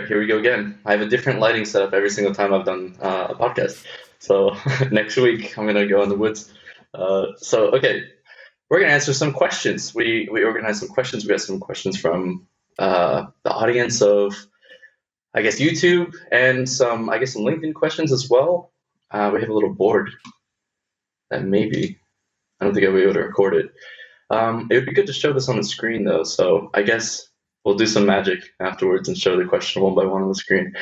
here we go again. I have a different lighting setup every single time I've done a podcast. So next week I'm gonna go in the woods. Okay, we're gonna answer some questions. We organized some questions. We got some questions from the audience of, I guess, YouTube, and some LinkedIn questions as well. We have a little board that maybe, I don't think I'll be able to record it. It would be good to show this on the screen though. So I guess we'll do some magic afterwards and show the question one by one on the screen.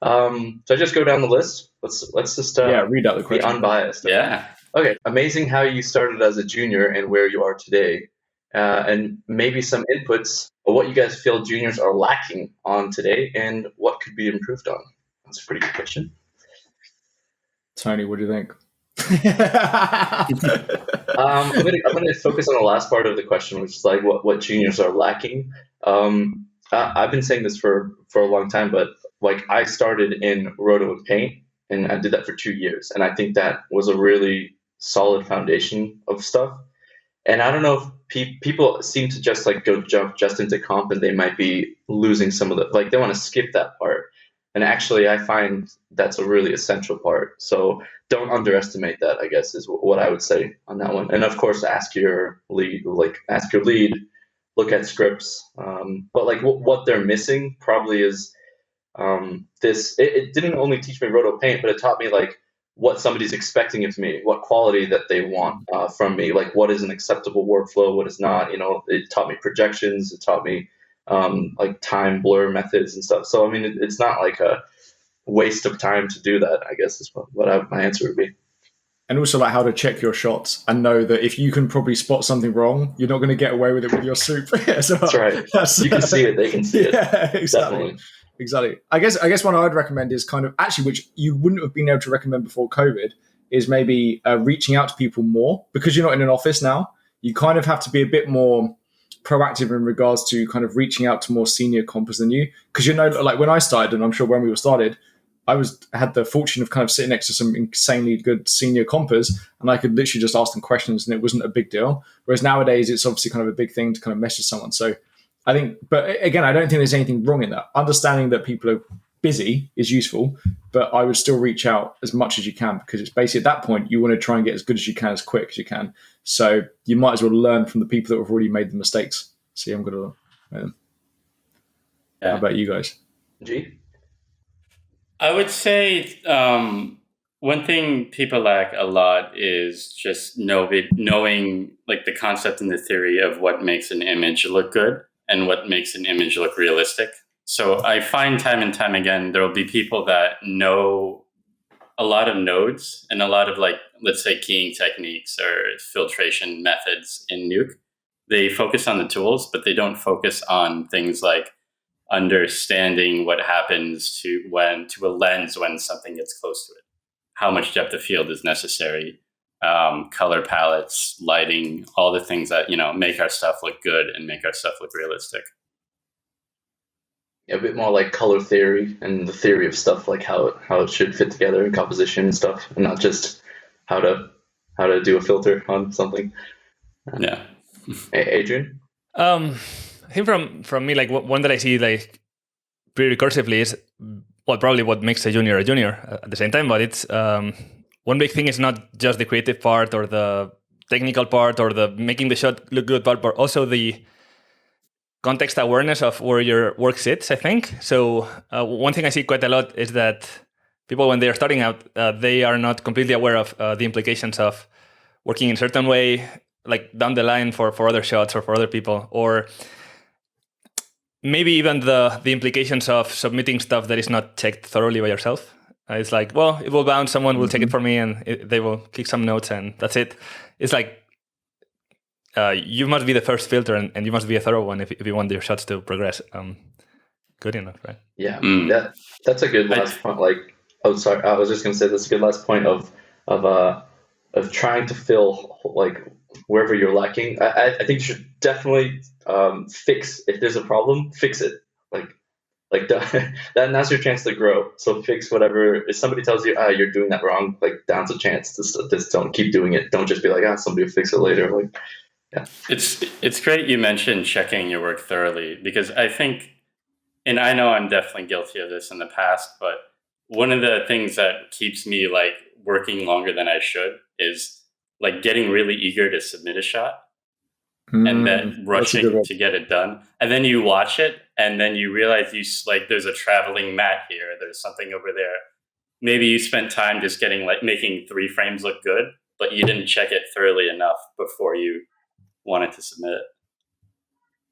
So I just go down the list. Let's just read out the question. Be unbiased. Yeah. Okay. Amazing how you started as a junior and where you are today, and maybe some inputs of what you guys feel juniors are lacking on today and what could be improved on. That's a pretty good question. Tony, what do you think? I'm gonna focus on the last part of the question, which is like what juniors are lacking. I've been saying this for a long time, but like I started in Roto Paint and I did that for 2 years, and I think that was a really solid foundation of stuff. And I don't know if people seem to just like jump just into comp, and they might be losing some of the, like they want to skip that part. And actually, I find that's a really essential part. So don't underestimate that, I guess, is what I would say on that one. And of course, ask your lead, look at scripts. But like what they're missing probably is this. It didn't only teach me Roto Paint, but it taught me like what somebody's expecting of me, what quality that they want from me, like what is an acceptable workflow, what is not. You know, it taught me projections. It taught me like time blur methods and stuff. So I mean, it's not like a waste of time to do that, I guess is what my answer would be. And also like how to check your shots and know that if you can probably spot something wrong, you're not going to get away with it with your soup. So that's right. You can see it, they can see it. Yeah, exactly. Exactly. I guess one I'd recommend is kind of actually, which you wouldn't have been able to recommend before COVID, is maybe reaching out to people more, because you're not in an office now. You kind of have to be a bit more proactive in regards to kind of reaching out to more senior compers than you. Because, you know, like when I started, and I'm sure when we were started, I had the fortune of kind of sitting next to some insanely good senior compers, and I could literally just ask them questions and it wasn't a big deal. Whereas nowadays it's obviously kind of a big thing to kind of message someone. So I think, but again, I don't think there's anything wrong in that. Understanding that people are busy is useful, but I would still reach out as much as you can, because it's basically at that point you want to try and get as good as you can, as quick as you can. So you might as well learn from the people that have already made the mistakes. See, I'm going to How about you guys? G? I would say one thing people lack a lot is just knowing like the concept and the theory of what makes an image look good and what makes an image look realistic. So I find time and time again, there will be people that know a lot of nodes and a lot of, like, let's say keying techniques or filtration methods in Nuke. They focus on the tools, but they don't focus on things like understanding what happens to a lens when something gets close to it, how much depth of field is necessary, color palettes, lighting, all the things that, you know, make our stuff look good and make our stuff look realistic. A bit more like color theory and the theory of stuff, like how it should fit together in composition and stuff, and not just how to do a filter on something. Yeah. Adrian? I think from me, like one that I see like pretty recursively is probably what makes a junior at the same time. But it's one big thing is not just the creative part or the technical part or the making the shot look good part, but also the context awareness of where your work sits, I think. So one thing I see quite a lot is that people, when they're starting out, they are not completely aware of the implications of working in a certain way, like down the line for other shots or for other people, or maybe even the implications of submitting stuff that is not checked thoroughly by yourself. It's like, well, it will bounce, someone will check it for me, and they will click some notes, and that's it. It's like, you must be the first filter, and you must be a thorough one if you want your shots to progress good enough, right? Yeah, that's a good last point. Like, oh, sorry, I was just going to say that's a good last point of trying to fill like wherever you're lacking. I think you should definitely fix, if there's a problem, fix it. Like that's your chance to grow. So fix whatever. If somebody tells you, you're doing that wrong, like that's a chance to just don't keep doing it. Don't just be like, somebody will fix it later. Like, yeah. It's great you mentioned checking your work thoroughly, because I think and I know I'm definitely guilty of this in the past, but one of the things that keeps me like working longer than I should is like getting really eager to submit a shot and then That's a good rushing one. to get it done. And then you watch it and then you realize like there's a traveling mat here, there's something over there. Maybe you spent time just making 3 frames look good, but you didn't check it thoroughly enough before you wanted to submit it.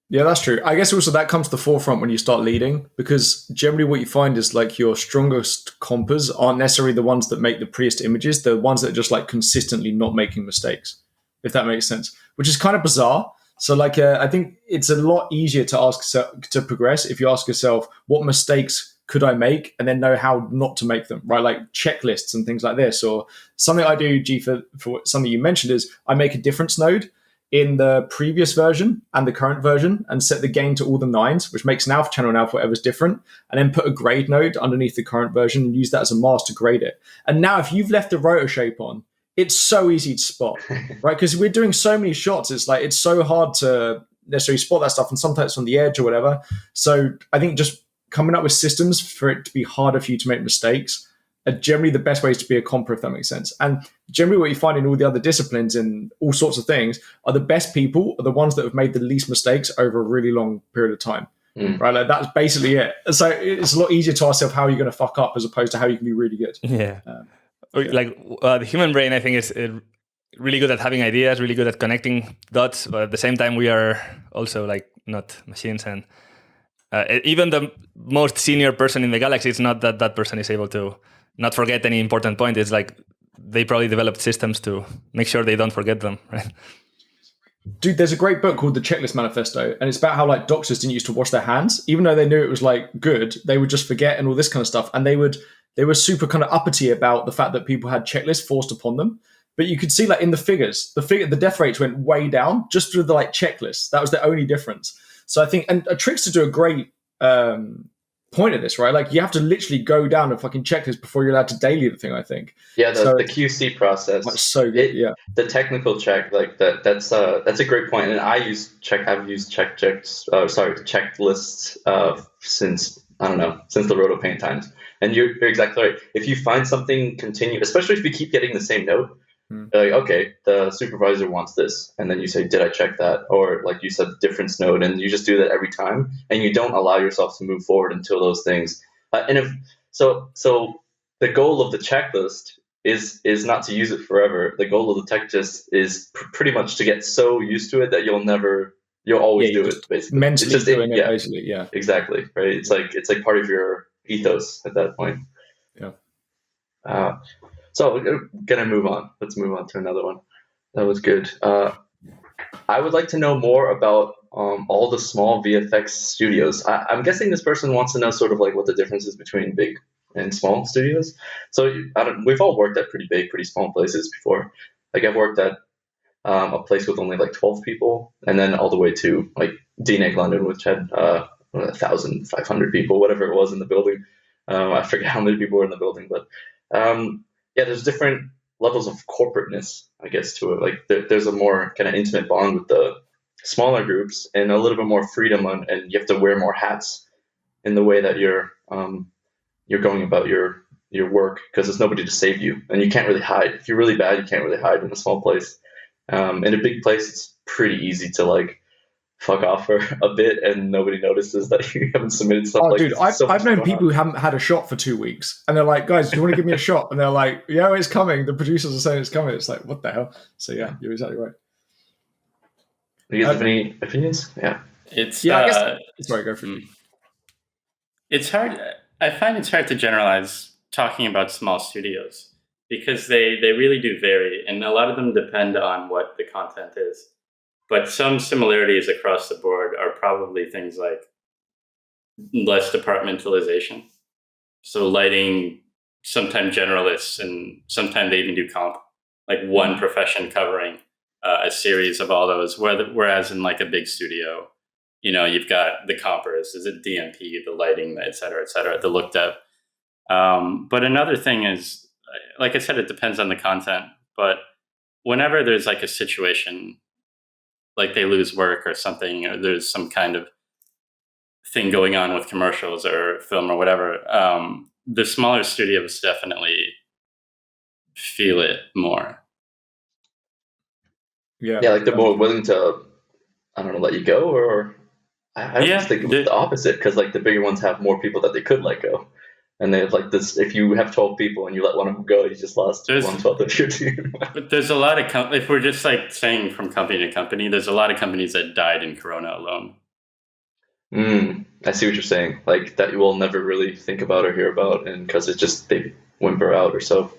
Yeah, that's true. I guess also that comes to the forefront when you start leading, because generally what you find is like your strongest compers aren't necessarily the ones that make the prettiest images. They're the ones that are just like consistently not making mistakes, if that makes sense, which is kind of bizarre. So like, I think it's a lot easier to progress if you ask yourself, what mistakes could I make, and then know how not to make them, right? Like checklists and things like this, or something I do, G, for something you mentioned is I make a difference node in the previous version and the current version and set the gain to all the 9s, which makes an alpha channel and alpha whatever's different, and then put a grade node underneath the current version and use that as a mask to grade it. And now if you've left the rotor shape on, it's so easy to spot, right? Because we're doing so many shots, it's so hard to necessarily spot that stuff, and sometimes it's on the edge or whatever. So I think just coming up with systems for it to be harder for you to make mistakes are generally the best ways to be a comper, if that makes sense. And generally what you find in all the other disciplines and all sorts of things are the best people are the ones that have made the least mistakes over a really long period of time. Right? Like that's basically it. So it's a lot easier to ask yourself how you're going to fuck up as opposed to how you can be really good. Yeah. Like the human brain, I think, is really good at having ideas, really good at connecting dots, but at the same time, we are also like not machines. And even the most senior person in the galaxy, it's not that that person is able to not forget any important point. It's like they probably developed systems to make sure they don't forget them, right? Dude, there's a great book called The Checklist Manifesto, and it's about how like doctors didn't used to wash their hands, even though they knew it was like good. They would just forget and all this kind of stuff, and they were super kind of uppity about the fact that people had checklists forced upon them. But you could see like in the figures, the death rates went way down just through the like checklists. That was the only difference. So I think, and Trickster do a great point of this, right? Like you have to literally go down a fucking checklist before you're allowed to daily the thing, I think. Yeah, the QC process. That's so good. Yeah. The technical check, like that's a great point. And I've used checklists since I don't know, since the Roto Paint times. And you're exactly right. If you find something especially if you keep getting the same note, like, okay, the supervisor wants this, and then you say, did I check that? Or like you said, the difference node, and you just do that every time, and you don't allow yourself to move forward until those things. And if so, the goal of the checklist is not to use it forever. The goal of the tech just is pretty much to get so used to it that you'll always do it. Basically, mentally it's just doing it. Basically, yeah, exactly, right. It's like part of your ethos at that point. Yeah. So we're gonna move on. Let's move on to another one. That was good. I would like to know more about all the small VFX studios. I'm guessing this person wants to know sort of like what the difference is between big and small studios. So we've all worked at pretty big, pretty small places before. Like I've worked at a place with only like 12 people, and then all the way to like DNEG London, which had 1,500 people, whatever it was in the building. I forget how many people were in the building, but yeah, there's different levels of corporateness, I guess, to it. Like there's a more kind of intimate bond with the smaller groups, and a little bit more freedom, and you have to wear more hats in the way that you're going about your work, because there's nobody to save you, and you can't really hide. If you're really bad, you can't really hide in a small place. In a big place, it's pretty easy to like fuck off for a bit and nobody notices that you haven't submitted stuff. Oh, dude, I've known people who haven't had a shot for 2 weeks, and they're like, guys, do you want to give me a shot? And they're like, yeah, it's coming. The producers are saying it's coming. It's like, what the hell? So yeah, you're exactly right. Do you guys have any opinions? Yeah. I guess, sorry, go for it. It's hard. I find it's hard to generalize talking about small studios, because they really do vary, and a lot of them depend on what the content is. But some similarities across the board are probably things like less departmentalization. So lighting, sometimes generalists, and sometimes they even do comp, like one profession covering a series of all those. Whereas in like a big studio, you've got the compers, is it DMP, the lighting, et cetera, the look dev. But another thing is, like I said, it depends on the content. But whenever there's like a situation, like they lose work or something, or there's some kind of thing going on with commercials or film or whatever, the smaller studios definitely feel it more. Yeah, like they're more willing to, I don't know, let you go, or I just think it was the opposite, because like the bigger ones have more people that they could let go. And they have like this, if you have 12 people and you let one of them go, you just lost 1/12 of your team. But there's a lot of, if we're just like saying from company to company, there's a lot of companies that died in Corona alone. I see what you're saying. Like that you will never really think about or hear about, and because it's just, they whimper out or so.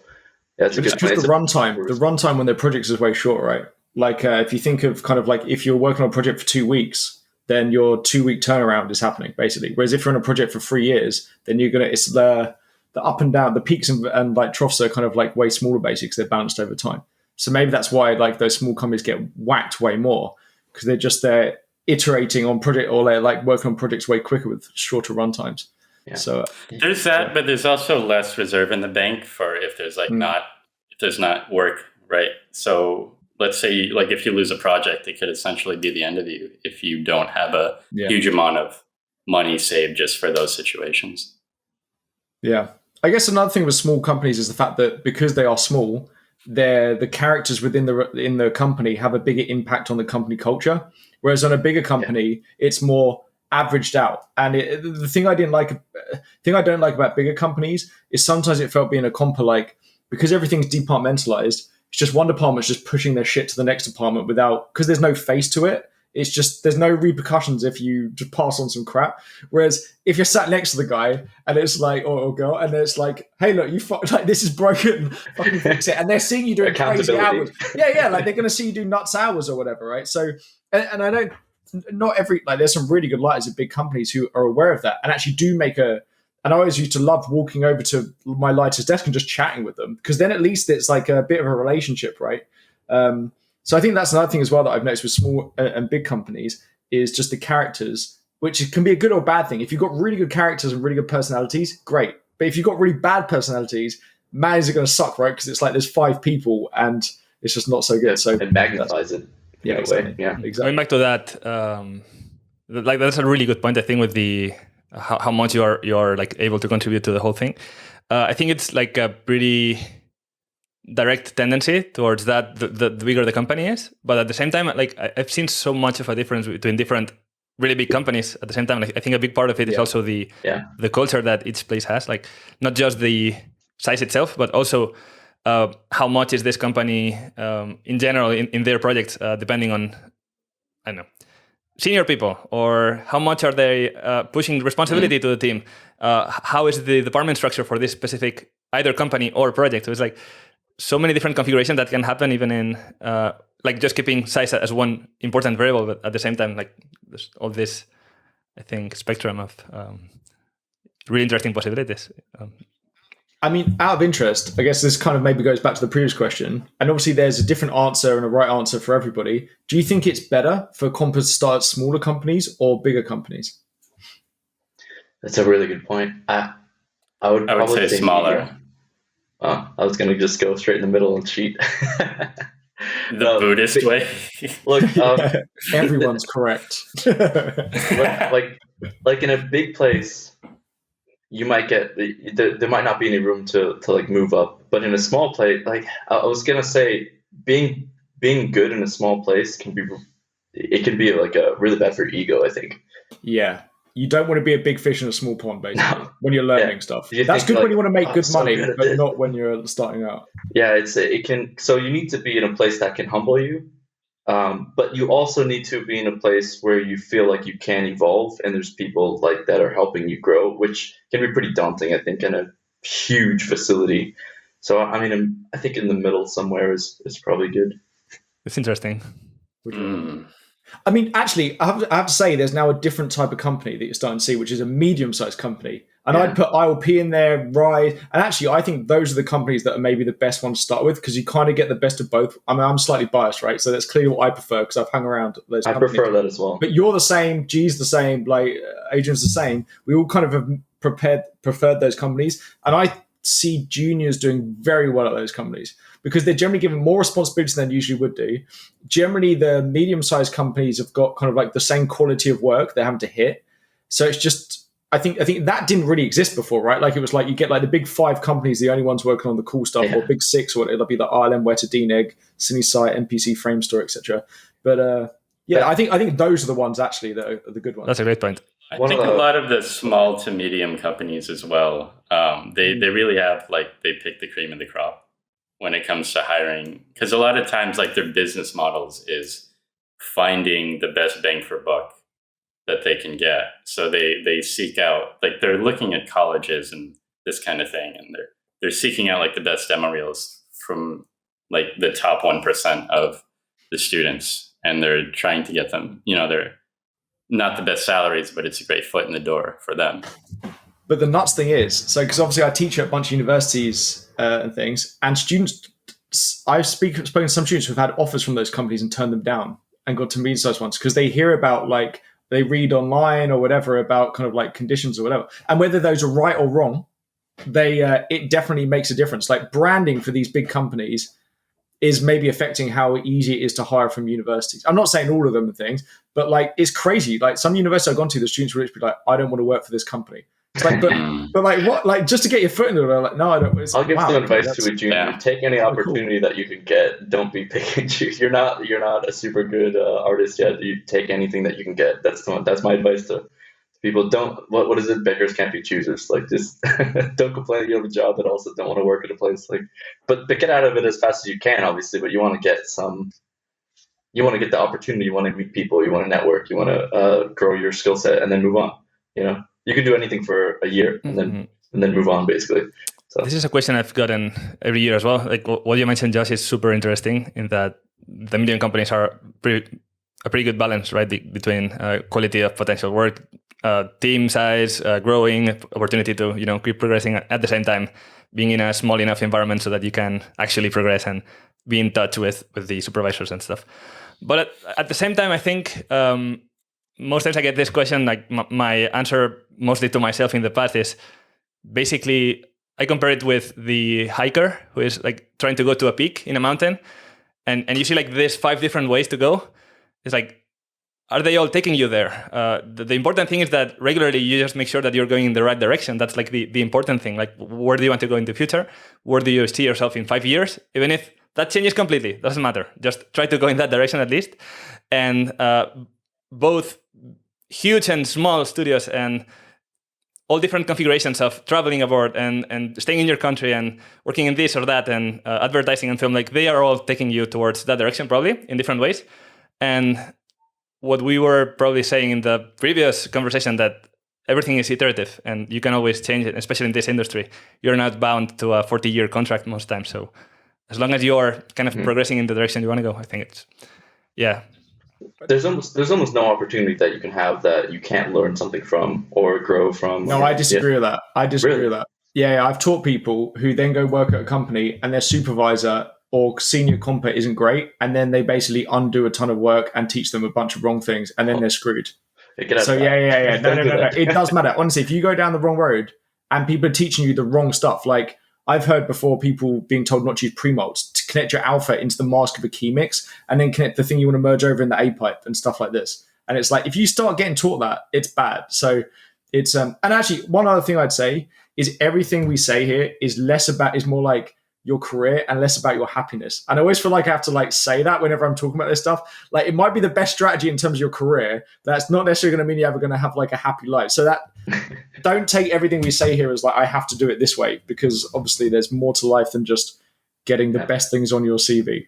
Yeah, it's just the runtime. The runtime when their projects is way short, right? Like if you think of kind of like if you're working on a project for 2 weeks, then your 2-week turnaround is happening basically. Whereas if you're on a project for 3 years, then it's the up and down, the peaks and like troughs are kind of like way smaller basically because they're balanced over time. So maybe that's why like those small companies get whacked way more, because they're iterating on project, or they're like working on projects way quicker with shorter run times. Yeah. So there's that, but there's also less reserve in the bank for if there's like if there's not work, right? So let's say like if you lose a project, it could essentially be the end of you if you don't have a huge amount of money saved just for those situations. Yeah. I guess another thing with small companies is the fact that because they are small, the characters within the company have a bigger impact on the company culture. Whereas on a bigger company, it's more averaged out. And the thing I don't like about bigger companies is sometimes it felt being a compa, like because everything's departmentalized, it's just one department's just pushing their shit to the next department because there's no face to it. It's just, there's no repercussions if you just pass on some crap. Whereas if you're sat next to the guy and it's like, or girl, and it's like, hey, look, like this is broken, fucking fix it. And they're seeing you doing crazy hours. Yeah. Like they're going to see you do nuts hours or whatever, right? So, and I don't, not every, like there's some really good lighters at big companies who are aware of that and actually do and I always used to love walking over to my lighter's desk and just chatting with them, because then at least it's like a bit of a relationship, right? So I think that's another thing as well that I've noticed with small and big companies is just the characters, which can be a good or bad thing. If you've got really good characters and really good personalities, great. But if you've got really bad personalities, man, is it going to suck, right? Because it's like there's 5 people and it's just not so good. So it magnifies it. Yeah, exactly. Yeah, exactly. Going back to that, like that's a really good point. I think with the how much you're like able to contribute to the whole thing. I think it's like a pretty direct tendency towards that the bigger the company is, but at the same time, like I've seen so much of a difference between different really big companies at the same time. Like I think a big part of it is also the culture that each place has, like not just the size itself, but also how much is this company in general in their projects, depending on, I don't know, senior people, or how much are they pushing responsibility to the team? How is the department structure for this specific either company or project? So it's like so many different configurations that can happen even in like just keeping size as one important variable, but at the same time, like there's all this, I think, spectrum of really interesting possibilities. I mean, out of interest, I guess this kind of maybe goes back to the previous question. And obviously there's a different answer and a right answer for everybody. Do you think it's better for compas to start smaller companies or bigger companies? That's a really good point. I would say smaller. I was going to just go straight in the middle and cheat. The Buddhist way. Look, everyone's correct. like in a big place, you might get there might not be any room to like move up, but in a small place, like I was gonna say, being good in a small place can be like a really bad for your ego, I think. Yeah, you don't want to be a big fish in a small pond, basically, when you're learning stuff. That's good when you want to make good money, but not when you're starting out. Yeah, it can. So you need to be in a place that can humble you. But you also need to be in a place where you feel like you can evolve and there's people like that are helping you grow, which can be pretty daunting, I think, in a huge facility. So, I mean, I think in the middle somewhere is probably good. It's interesting. I mean, actually, I have to say there's now a different type of company that you're starting to see, which is a medium-sized company. And I'd put ILP in there, Rise. And actually, I think those are the companies that are maybe the best ones to start with, because you kind of get the best of both. I mean, I'm slightly biased, right? So that's clearly what I prefer, because I've hung around those companies. I prefer that as well. But you're the same, G's the same, like Adrian's the same. We all kind of have preferred those companies. And I see juniors doing very well at those companies, because they're generally given more responsibility than they usually would do. Generally, the medium-sized companies have got kind of like the same quality of work they're having to hit. So it's just, I think that didn't really exist before, right? Like it was like you get like the big 5 companies, the only ones working on the cool stuff, or big 6, or it'll be the RLM, Weta, DNEG, CineSite, MPC, Framestore, etc. But yeah, I think those are the ones actually that are the good ones. That's a great point. I think a lot of the small to medium companies as well, they really have they pick the cream of the crop when it comes to hiring, because a lot of times like their business models is finding the best bang for buck that they can get. So they seek out, like they're looking at colleges and this kind of thing, and they're seeking out like the best demo reels from like the top 1% of the students, and they're trying to get them, they're not the best salaries, but it's a great foot in the door for them. But the nuts thing is, so because obviously I teach at a bunch of universities and things, and students, I've spoken to some students who've had offers from those companies and turned them down and got to medium-sized ones because they hear about like, they read online or whatever about kind of like conditions or whatever. And whether those are right or wrong, it definitely makes a difference. Like branding for these big companies is maybe affecting how easy it is to hire from universities. I'm not saying all of them and things, but like it's crazy. Like some universities I've gone to, the students will be like, I don't want to work for this company. It's like, but like what? Like just to get your foot in the door, like no, I don't. I'll give some advice to a junior: take any opportunity that you can get. Don't be picky and choose. You're not a super good artist yet. You take anything that you can get. That's my advice to people. Don't what is it? Beggars can't be choosers. Like just don't complain that you have a job, but also don't want to work at a place. Like, but get out of it as fast as you can, obviously. But you want to get some. You want to get the opportunity. You want to meet people. You want to network. You want to grow your skill set, and then move on. You can do anything for a year and then move on, basically. So this is a question I've gotten every year as well. Like what you mentioned, Josh, is super interesting in that the medium companies are a pretty good balance, right, between quality of potential work, team size, growing, opportunity to keep progressing at the same time, being in a small enough environment so that you can actually progress and be in touch with the supervisors and stuff. But at the same time, I think most times I get this question, like my answer mostly to myself in the past is basically I compare it with the hiker who is like trying to go to a peak in a mountain, and you see like there's 5 different ways to go. It's like, are they all taking you there? The important thing is that regularly you just make sure that you're going in the right direction. That's like the important thing. Like, where do you want to go in the future? Where do you see yourself in 5 years? Even if that changes completely, doesn't matter. Just try to go in that direction at least. And both huge and small studios and all different configurations of traveling abroad and staying in your country and working in this or that and advertising and film, like they are all taking you towards that direction probably in different ways. And what we were probably saying in the previous conversation, that everything is iterative and you can always change it, especially in this industry. You're not bound to a 40-year contract most times. So as long as you're kind of progressing in the direction you want to go, I think it's, yeah. There's almost no opportunity that you can have that you can't learn something from or grow from. No, I disagree with that. I disagree with that. Yeah, I've taught people who then go work at a company and their supervisor or senior compa isn't great, and then they basically undo a ton of work and teach them a bunch of wrong things, and then they're screwed. So yeah. No. It does matter. Honestly, if you go down the wrong road and people are teaching you the wrong stuff, like I've heard before people being told not to use pre-molds, to connect your alpha into the mask of a key mix and then connect the thing you want to merge over in the A-pipe and stuff like this. And it's like, if you start getting taught that, it's bad. So it's, and actually one other thing I'd say is everything we say here is more like your career and less about your happiness. And I always feel like I have to like say that whenever I'm talking about this stuff. Like it might be the best strategy in terms of your career. That's not necessarily going to mean you're ever going to have like a happy life. So that don't take everything we say here as like, I have to do it this way, because obviously there's more to life than just getting the best things on your CV.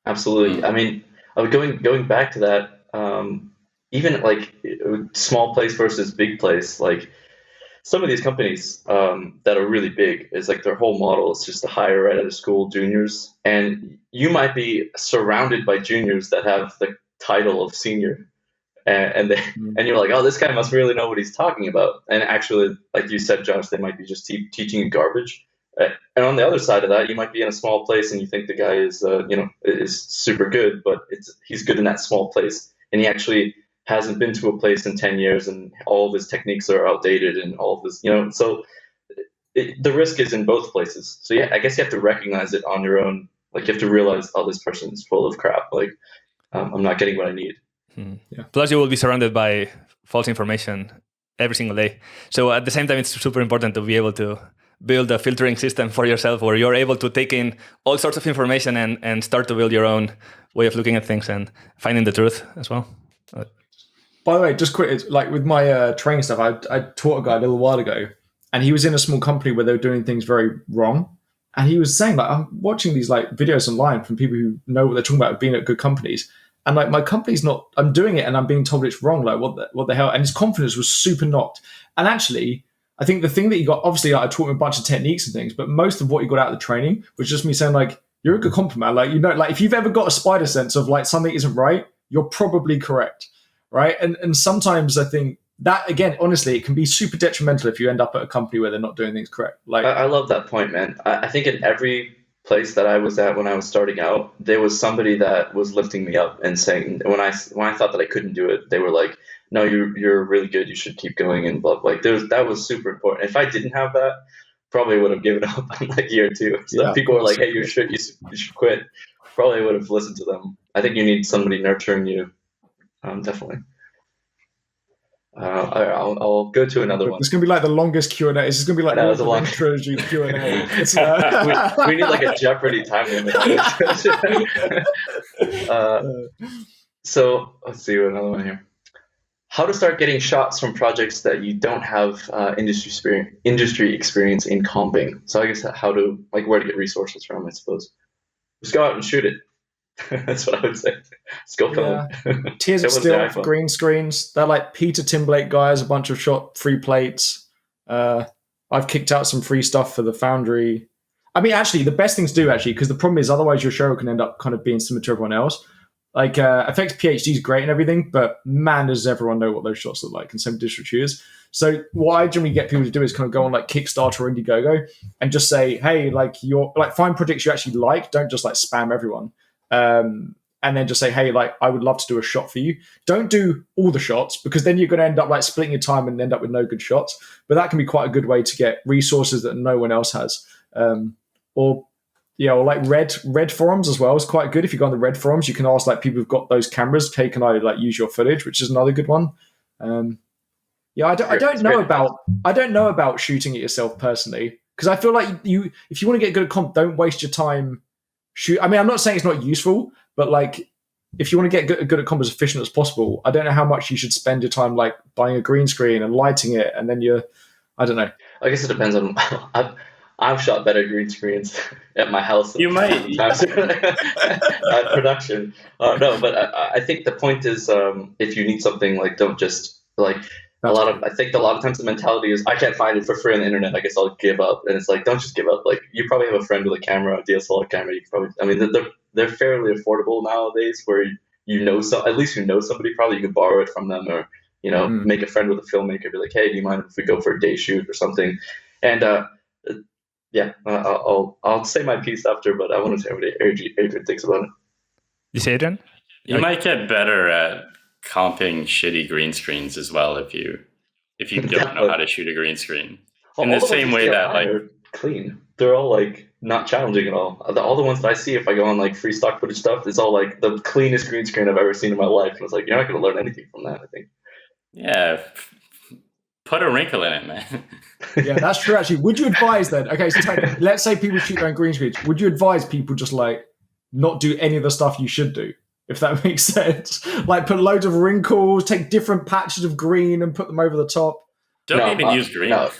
Absolutely. I mean, going back to that, even like small place versus big place, like some of these companies that are really big is like their whole model is just to hire right out of school juniors, and you might be surrounded by juniors that have the title of senior, and you're like, oh, this guy must really know what he's talking about. And actually, like you said, Josh, they might be just teaching you garbage. And on the other side of that, you might be in a small place and you think the guy is is super good, but he's good in that small place, and he actually hasn't been to a place in 10 years and all of his techniques are outdated and all of this, so the risk is in both places. So yeah, I guess you have to recognize it on your own. Like you have to realize, oh, this person is full of crap. Like I'm not getting what I need. Yeah. Plus you will be surrounded by false information every single day. So at the same time, it's super important to be able to build a filtering system for yourself where you're able to take in all sorts of information and start to build your own way of looking at things and finding the truth as well. By the way, just quick, like with my training stuff, I taught a guy a little while ago, and he was in a small company where they were doing things very wrong. And he was saying, like, I'm watching these like videos online from people who know what they're talking about, being at good companies. And like, my company's not, I'm doing it and I'm being told it's wrong. Like, what the hell? And his confidence was super knocked. And actually, I think the thing that he got, obviously, like, I taught him a bunch of techniques and things, but most of what he got out of the training was just me saying, like, you're a good compliment. Like, like if you've ever got a spider sense of like something isn't right, you're probably correct. Right. And sometimes I think that, again, honestly, it can be super detrimental if you end up at a company where they're not doing things correct. Like, I love that point, man. I think in every place that I was at when I was starting out, there was somebody that was lifting me up and saying, when I thought that I couldn't do it, they were like, no, you're really good. You should keep going and blah, blah. Like that was super important. If I didn't have that, probably would have given up in like year two. So people were like, hey, you should quit. Probably would have listened to them. I think you need somebody nurturing you. Definitely. I'll go to another one. It's going to be like the longest Q&A. It's just going to be like the long trilogy Q&A. We need like a Jeopardy time limit. So let's see another one here. How to start getting shots from projects that you don't have industry experience in comping. So I guess where to get resources from, I suppose. Just go out and shoot it. That's what I would say. Let's go film. Tears of Steel for green screens. They're like Peter Timblake guys, a bunch of shot free plates. I've kicked out some free stuff for the Foundry. I mean, actually, the best thing to do, because the problem is otherwise your show can end up kind of being similar to everyone else. Like, FX PhD is great and everything, but man, does everyone know what those shots look like, and some digital shooters. So what I generally get people to do is kind of go on like Kickstarter or Indiegogo and just say, hey, find projects you actually like. Don't just like spam everyone. And then just say, hey, like, I would love to do a shot for you. Don't do all the shots, because then you're going to end up like splitting your time and end up with no good shots. But that can be quite a good way to get resources that no one else has. Or like Red forums as well is quite good. If you go on the Red forums, you can ask like people who've got those cameras, hey, can I like use your footage, which is another good one. I don't know about shooting it yourself personally, because I feel like if you want to get good at comp, don't waste your time. I mean, I'm not saying it's not useful, but like if you want to get good at comp as efficient as possible, I don't know how much you should spend your time like buying a green screen and lighting it, and then I don't know. I guess it depends on. I've shot better green screens at my house. You might at production. No, but I think the point is, if you need something, like, don't just like. I think a lot of times the mentality is, I can't find it for free on the internet, I guess I'll give up. And it's like, don't just give up. Like, you probably have a friend with a camera, a DSLR camera. You can probably, they're fairly affordable nowadays, where at least you know somebody, probably you can borrow it from them, or make a friend with a filmmaker, be like, hey, do you mind if we go for a day shoot or something? And I'll say my piece after, but I want to say what Adrian thinks about it. You say, Adrian? You might get better at comping shitty green screens as well if you don't know how to shoot a green screen. In the same way that like clean, they're all like not challenging at all. All the ones that I see, if I go on like free stock footage stuff, it's all like the cleanest green screen I've ever seen in my life. And it's like, you're not going to learn anything from that, I think. Yeah, put a wrinkle in it, man. Yeah, that's true. Actually, would you advise then? Okay, so let's say people shoot their own green screens. Would you advise people just like not do any of the stuff you should do? If that makes sense. Like, put loads of wrinkles, take different patches of green and put them over the top. Don't even use green. No.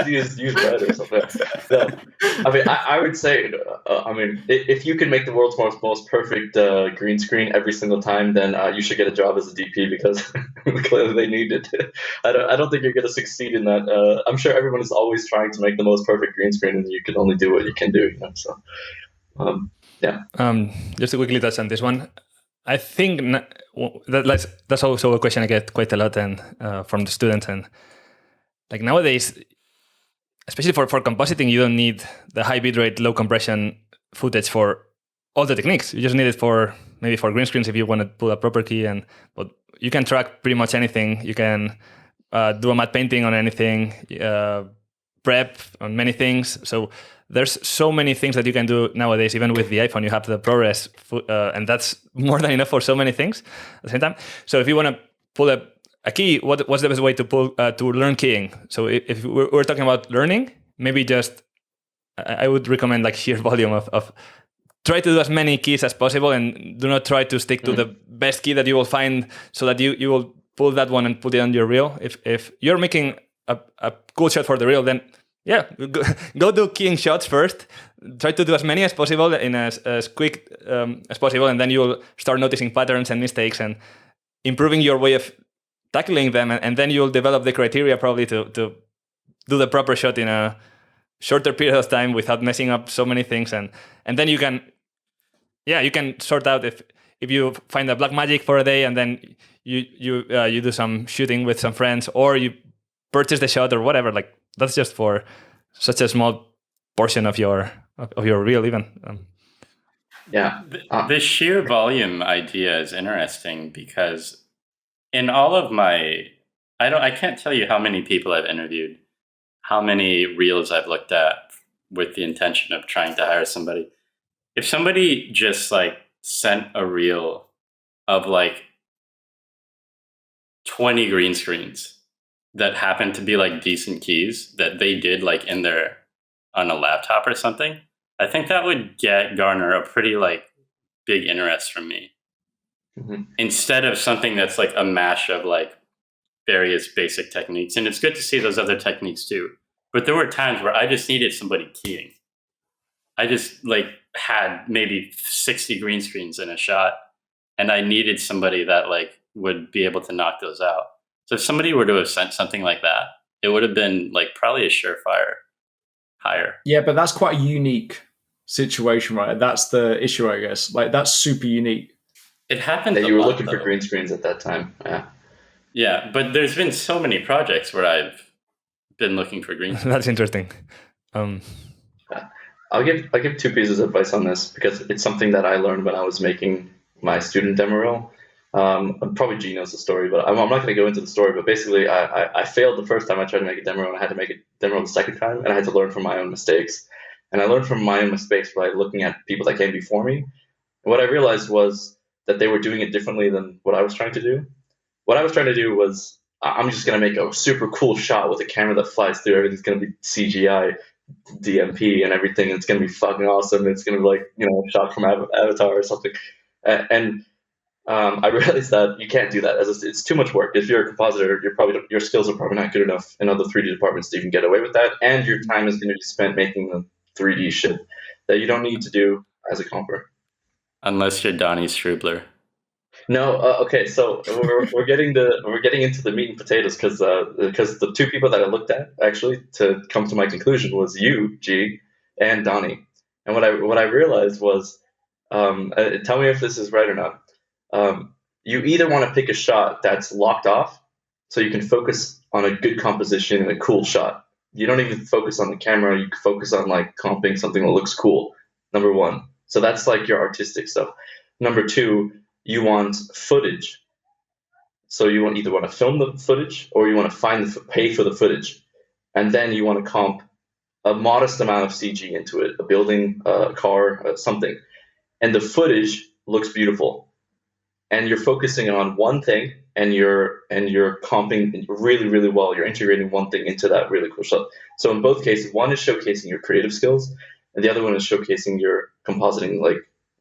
Use red or something. No. I mean, I would say, if you can make the world's most perfect green screen every single time, then you should get a job as a DP, because clearly they need it. I don't think you're going to succeed in that. I'm sure everyone is always trying to make the most perfect green screen, and you can only do what you can do. So, yeah. Just to quickly touch on this one, I think that's also a question I get quite a lot and from the students. And like nowadays, especially for compositing, you don't need the high bitrate, low compression footage for all the techniques. You just need it for green screens if you want to pull a proper key. But you can track pretty much anything. You can do a matte painting on anything, prep on many things. So there's so many things that you can do nowadays. Even with the iPhone, you have the ProRes, and that's more than enough for so many things at the same time. So if you want to pull a a key. What's the best way to learn keying? So if we're talking about learning, maybe just I would recommend like sheer volume of try to do as many keys as possible, and do not try to stick to the best key that you will find, so that you will pull that one and put it on your reel. If you're making a cool shot for the reel, then yeah, go do keying shots first. Try to do as many as possible in as quick as possible, and then you'll start noticing patterns and mistakes and improving your way of tackling them, and then you'll develop the criteria probably to do the proper shot in a shorter period of time without messing up so many things, and then you can sort out if you find a black magic for a day, and then you do some shooting with some friends, or you purchase the shot or whatever. Like that's just for such a small portion of your reel even. The sheer volume idea is interesting, because in all of my, I can't tell you how many people I've interviewed, how many reels I've looked at with the intention of trying to hire somebody. If somebody just like sent a reel of like 20 green screens that happened to be like decent keys that they did like on a laptop or something, I think that would garner a pretty like big interest from me. Mm-hmm. Instead of something that's like a mash of like various basic techniques. And it's good to see those other techniques too. But there were times where I just needed somebody keying. I just like had maybe 60 green screens in a shot, and I needed somebody that like would be able to knock those out. So if somebody were to have sent something like that, it would have been like probably a surefire hire. Yeah, but that's quite a unique situation, right? That's the issue, I guess. Like that's super unique. It happened that you were looking for green screens at that time. Yeah, but there's been so many projects where I've been looking for green screens. That's interesting. I'll give two pieces of advice on this, because it's something that I learned when I was making my student demo reel. Probably G knows the story, but I'm not going to go into the story. But basically, I failed the first time I tried to make a demo reel, and I had to make a demo reel the second time, and I had to learn from my own mistakes. And I learned from my own mistakes by looking at people that came before me. And what I realized was that they were doing it differently than what I was trying to do. What I was trying to do was, I'm just going to make a super cool shot with a camera that flies through. Everything's going to be CGI, DMP, and everything. It's going to be fucking awesome. It's going to be like, a shot from Avatar or something. And I realized that you can't do that. It's too much work. If you're a compositor, your skills are probably not good enough in other 3D departments to even get away with that. And your time is going to be spent making the 3D shit that you don't need to do as a comper. Unless you're Donnie Strubler. No, okay. So we're getting into the meat and potatoes, because the two people that I looked at actually to come to my conclusion was you, G, and Donnie. And what I realized was, tell me if this is right or not. You either want to pick a shot that's locked off, so you can focus on a good composition and a cool shot. You don't even focus on the camera. You focus on like comping something that looks cool. Number one. So that's like your artistic stuff. Number two, you want footage. So you either want to film the footage, or you want to pay for the footage. And then you want to comp a modest amount of CG into it, a building, a car, something. And the footage looks beautiful. And you're focusing on one thing, and you're comping really, really well. You're integrating one thing into that really cool shot. So in both cases, one is showcasing your creative skills, and the other one is showcasing your compositing,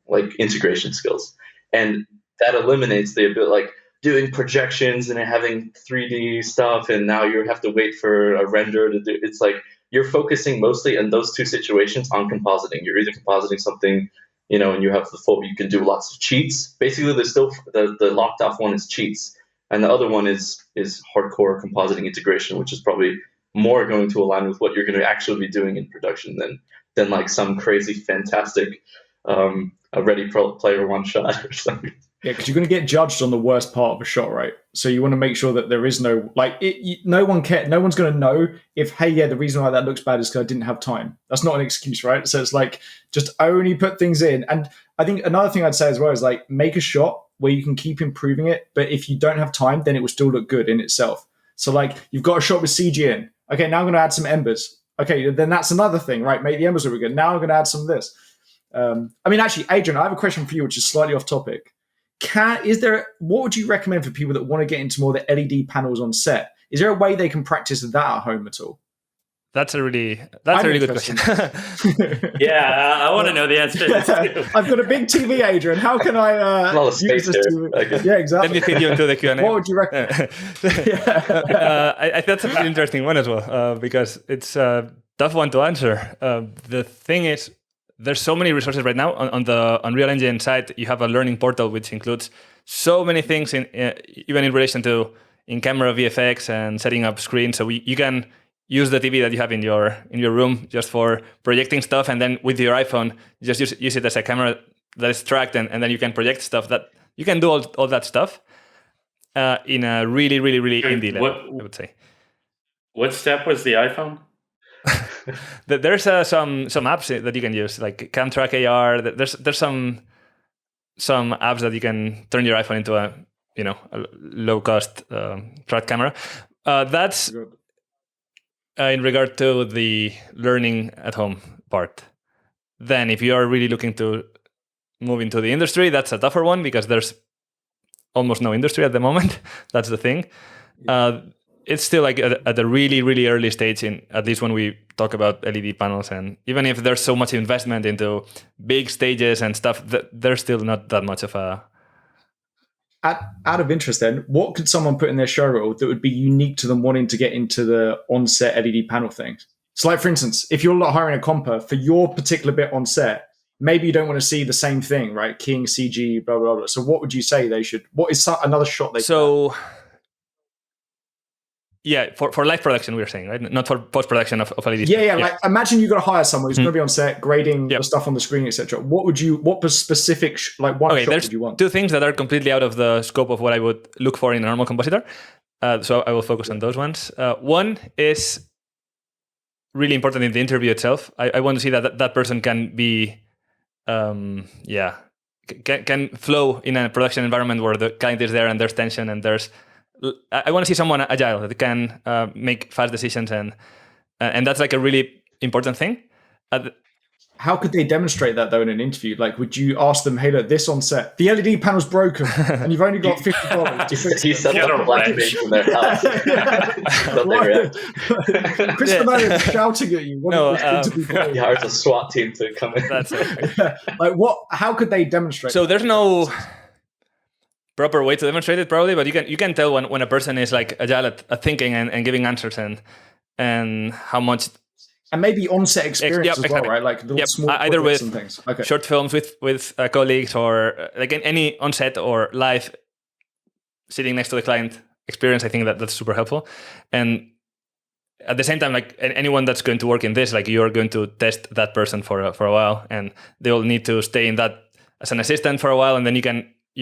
like integration skills. And that eliminates the ability, like doing projections and having 3D stuff, and now you have to wait for a render to do. It's like you're focusing mostly in those two situations on compositing. You're either compositing something, and you have you can do lots of cheats. Basically, there's still the locked off one is cheats, and the other one is hardcore compositing integration, which is probably more going to align with what you're going to actually be doing in production than like some crazy fantastic a Ready Player One shot or something. Yeah, because you're going to get judged on the worst part of a shot, right? So you want to make sure that there is no no one cares. No one's going to know if, hey, yeah, the reason why that looks bad is because I didn't have time. That's not an excuse, right? So it's like just only put things in. And I think another thing I'd say as well is like make a shot where you can keep improving it, but if you don't have time, then it will still look good in itself. So like you've got a shot with CG in. Okay, now I'm going to add some embers. Okay, then that's another thing, right? Make the embers look good. Now I'm going to add some of this. Actually, Adrian, I have a question for you, which is slightly off topic. what would you recommend for people that want to get into more the LED panels on set? Is there a way they can practice that at home at all? That's a really good question. Yeah, I want to know the answer. I've got a big TV, Adrian. How can I use this TV? Yeah, exactly. Let me feed you into the Q&A. What would you recommend? I that's a really interesting one as well, because it's a tough one to answer. The thing is, there's so many resources right now on the Unreal Engine side. You have a learning portal which includes so many things, even in relation to in-camera VFX and setting up screens. So you can use the TV that you have in your room just for projecting stuff, and then with your iPhone, just use it as a camera that is tracked, and then you can project stuff. That you can do all that stuff in a really, really, really indie level, I would say. What step was the iPhone? There's some apps that you can use, like CamTrack AR. There's some apps that you can turn your iPhone into a low cost track camera. That's good. In regard to the learning at home part. Then if you are really looking to move into the industry, that's a tougher one because there's almost no industry at the moment. That's the thing. It's still like at a really, really early stage, at least when we talk about LED panels. And even if there's so much investment into big stages and stuff, there's still not that much of a... Out of interest then, what could someone put in their showreel that would be unique to them wanting to get into the on-set LED panel things? So like, for instance, if you're hiring a comper for your particular bit on set, maybe you don't want to see the same thing, right? Keying CG, blah, blah, blah. So what would you say they should... What is another shot they So... Yeah, for live production, we're saying, right? Not for post-production of LED. Yeah. Like, imagine you've got to hire someone who's going to be on set, grading the stuff on the screen, etc. What specific, one shot would you want? Two things that are completely out of the scope of what I would look for in a normal compositor. So I will focus on those ones. One is really important in the interview itself. I want to see that person can be, can flow in a production environment where the client is there and there's tension and I want to see someone agile that can make fast decisions, and that's like a really important thing. How could they demonstrate that though in an interview? Like, would you ask them, "Hey, look, this on set, the LED panel's broken, and you've only got $50 You set up a black base in their house. Christopher Nolan shouting at you. He hires a SWAT team to come in. That's it. Like, what? How could they demonstrate? So there's no proper way to demonstrate it, probably, but you can tell when a person is like agile at thinking and giving answers and how much. And maybe on-set experience as well, right? Like small either with and things. Short films with colleagues, or like any on-set or live sitting next to the client experience. I think that's super helpful. And at the same time, like anyone that's going to work in this, like you're going to test that person for a while, and they'll need to stay in that as an assistant for a while, and then you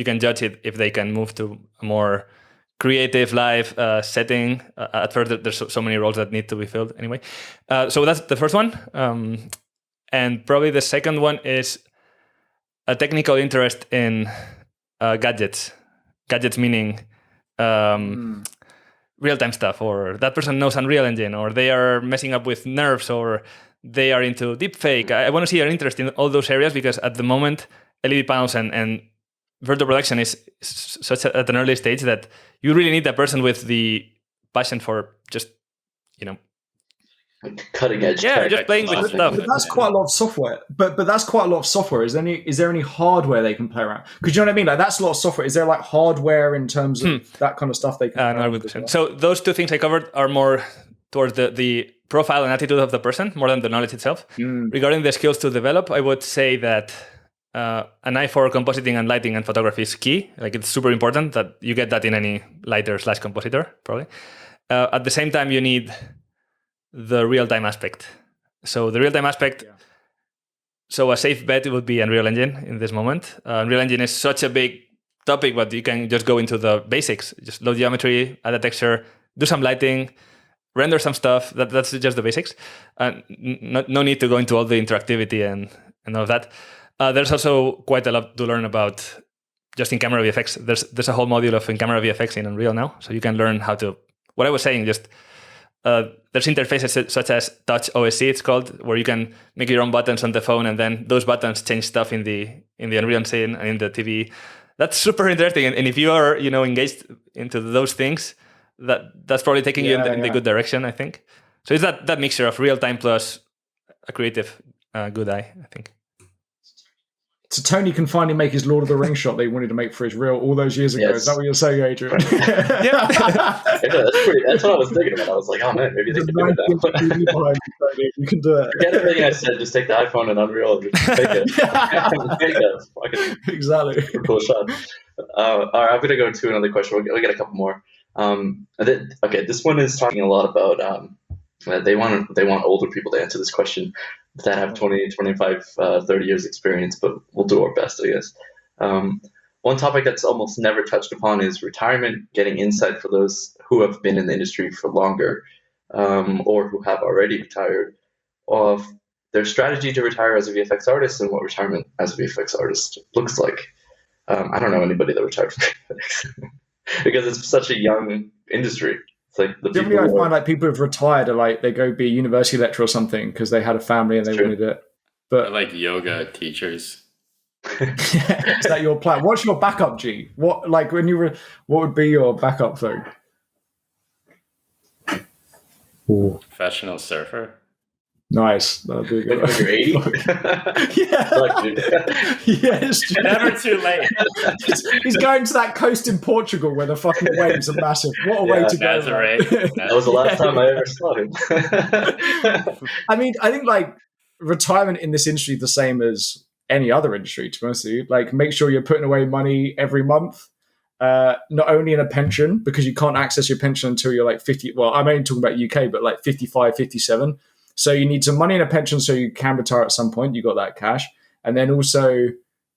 can judge it if they can move to a more creative live setting. At first, there's so many roles that need to be filled anyway. So that's the first one. And probably the second one is a technical interest in gadgets. Gadgets meaning real-time stuff, or that person knows Unreal Engine, or they are messing up with nerves, or they are into deepfake. I want to see an interest in all those areas, because at the moment, LED panels and virtual production is such at an early stage that you really need that person with the passion for just, cutting edge. Yeah, just playing with stuff. But that's quite a lot of software. But that's quite a lot of software. Is there any hardware they can play around? Because you know what I mean? Like, that's a lot of software. Is there like hardware in terms of that kind of stuff they can play around with? Well? So those two things I covered are more towards the profile and attitude of the person, more than the knowledge itself. Regarding the skills to develop, I would say that an eye for compositing and lighting and photography is key. Like, it's super important that you get that in any lighter/compositor, probably. At the same time, you need the real-time aspect. So the real-time aspect, so a safe bet would be Unreal Engine in this moment. Unreal Engine is such a big topic, but you can just go into the basics. Just load geometry, add a texture, do some lighting, render some stuff. That's just the basics. No need to go into all the interactivity and all of that. There's also quite a lot to learn about just in-camera VFX. There's a whole module of in-camera VFX in Unreal now, so you can learn how to... What I was saying, just there's interfaces such as Touch OSC, it's called, where you can make your own buttons on the phone, and then those buttons change stuff in the Unreal scene and in the TV. that's super interesting. And if you are, engaged into those things, that's probably taking you in the good direction, I think. So it's that mixture of real time plus a creative good eye, I think. So Tony can finally make his Lord of the Rings shot that he wanted to make for his reel all those years ago. Yes. Is that what you're saying, Adrian? Yeah, that's what I was thinking about. I was like, oh man, maybe they can do it that. You can do it. Forget everything I said. Just take the iPhone and Unreal and just make it. Exactly. Cool shot. All right, I'm gonna go to another question. We'll get a couple more. Okay, this one is talking a lot about they want older people to answer this question that have 20, 25, 30 years experience, but we'll do our best, I guess. One topic that's almost never touched upon is retirement, getting insight for those who have been in the industry for longer or who have already retired, of their strategy to retire as a VFX artist and what retirement as a VFX artist looks like. I don't know anybody that retired from VFX because it's such a young industry. It's like generally, I find like people who've retired are like they go be a university lecturer or something because they had a family and they wanted it. But they're like yoga teachers. Is that your plan? What's your backup, G? What what would be your backup thing? Professional surfer. Nice. That'd be good. When you're 80? Yeah. Yes. Never too late. He's going to that coast in Portugal where the fucking waves are massive. What a way to go. That was the last time I ever saw him. I mean, I think like retirement in this industry is the same as any other industry, to be honest with you. Like make sure you're putting away money every month. Not only in a pension, because you can't access your pension until you're like 50. Well, I'm only talking about UK, but like 55, 57. So you need some money in a pension so you can retire at some point. You got that cash. And then also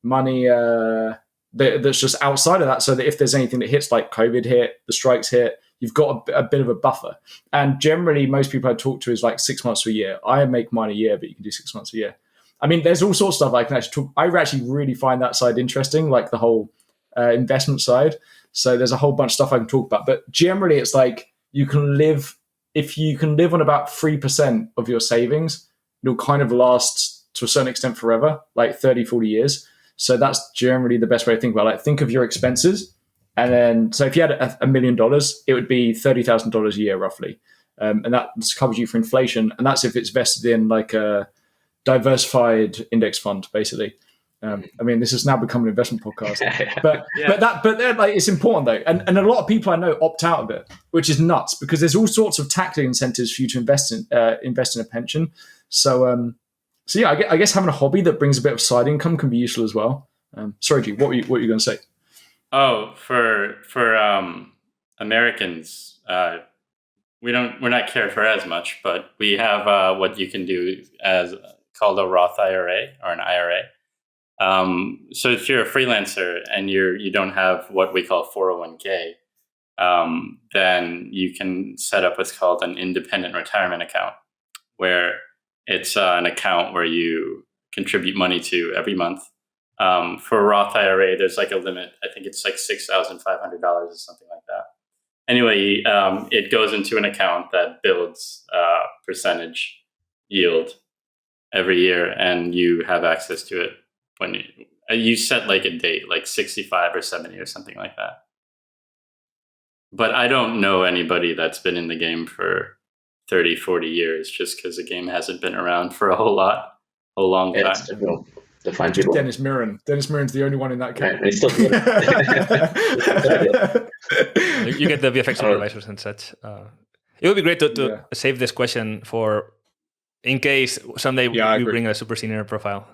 money that's just outside of that, so that if there's anything that hits, like COVID hit, the strikes hit, you've got a bit of a buffer. And generally, most people I talk to is like 6 months to a year. I make mine a year, but you can do 6 months a year. I mean, there's all sorts of stuff I can actually talk. I actually really find that side interesting, like the whole investment side. So there's a whole bunch of stuff I can talk about. But generally, it's like if you can live on about 3% of your savings, it'll kind of last to a certain extent forever, like 30, 40 years. So that's generally the best way to think about it. Like, think of your expenses. And then, so if you had $1 million, it would be $30,000 a year roughly. And that covers you for inflation. And that's if it's vested in like a diversified index fund, basically. I mean, this has now become an investment podcast, but like, it's important though. And a lot of people I know opt out of it, which is nuts because there's all sorts of tax incentives for you to invest in a pension. So yeah, I guess having a hobby that brings a bit of side income can be useful as well. Sorry, G, what were you going to say? Oh, for Americans, we're not cared for as much, but we have what you can do as called a Roth IRA or an IRA. So if you're a freelancer and you don't have what we call 401k, then you can set up what's called an independent retirement account, where it's an account where you contribute money to every month. For a Roth IRA, there's like a limit. I think it's like $6,500 or something like that. Anyway, it goes into an account that builds percentage yield every year, and you have access to it when you set like a date, like 65 or 70 or something like that. But I don't know anybody that's been in the game for 30, 40 years just because the game hasn't been around for a long time. It's difficult to find people. Dennis Mirren. Dennis Mirren's the only one in that game. Right, and he's still doing it. You get the VFX supervisors and such. It would be great to save this question for in case someday you bring a super senior profile.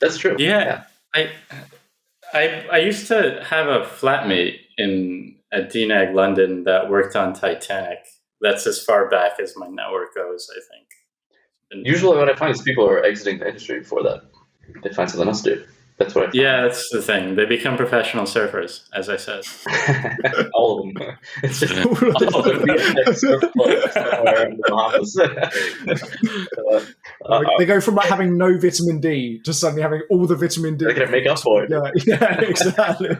That's true. Yeah. I used to have a flatmate at DNAG London that worked on Titanic. That's as far back as my network goes, I think. Usually what I find is people are exiting the industry before that. They find something else to do. That's what I find. Yeah, that's the thing. They become professional surfers, as I said. All of them. It's just all of them somewhere in the Bahamas. They go from like having no vitamin D to suddenly having all the vitamin D. They're going to make up for it. Yeah, exactly.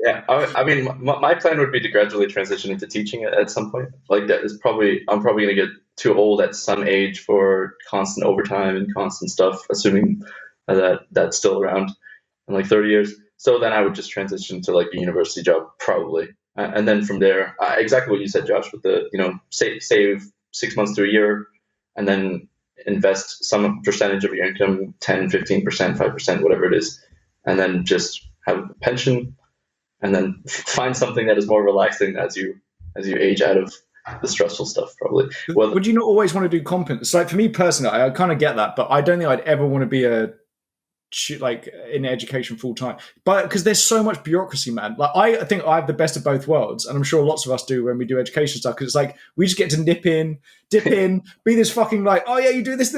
Yeah, I mean, my plan would be to gradually transition into teaching at some point. Like that is I'm probably going to get too old at some age for constant overtime and constant stuff, assuming that's still around. in like 30 years. So then I would just transition to like a university job probably. And then from there, exactly what you said, Josh, with the, save 6 months to a year and then invest some percentage of your income, 10, 15%, 5%, whatever it is. And then just have a pension and then find something that is more relaxing as you age out of the stressful stuff, probably. Well, would you not always want to do competence? Like for me personally, I kind of get that, but I don't think I'd ever want to be like in education full time. But because there's so much bureaucracy, man. Like I think I have the best of both worlds, and I'm sure lots of us do when we do education stuff. Because it's like we just get to dip in, be this fucking like, oh yeah, you do this,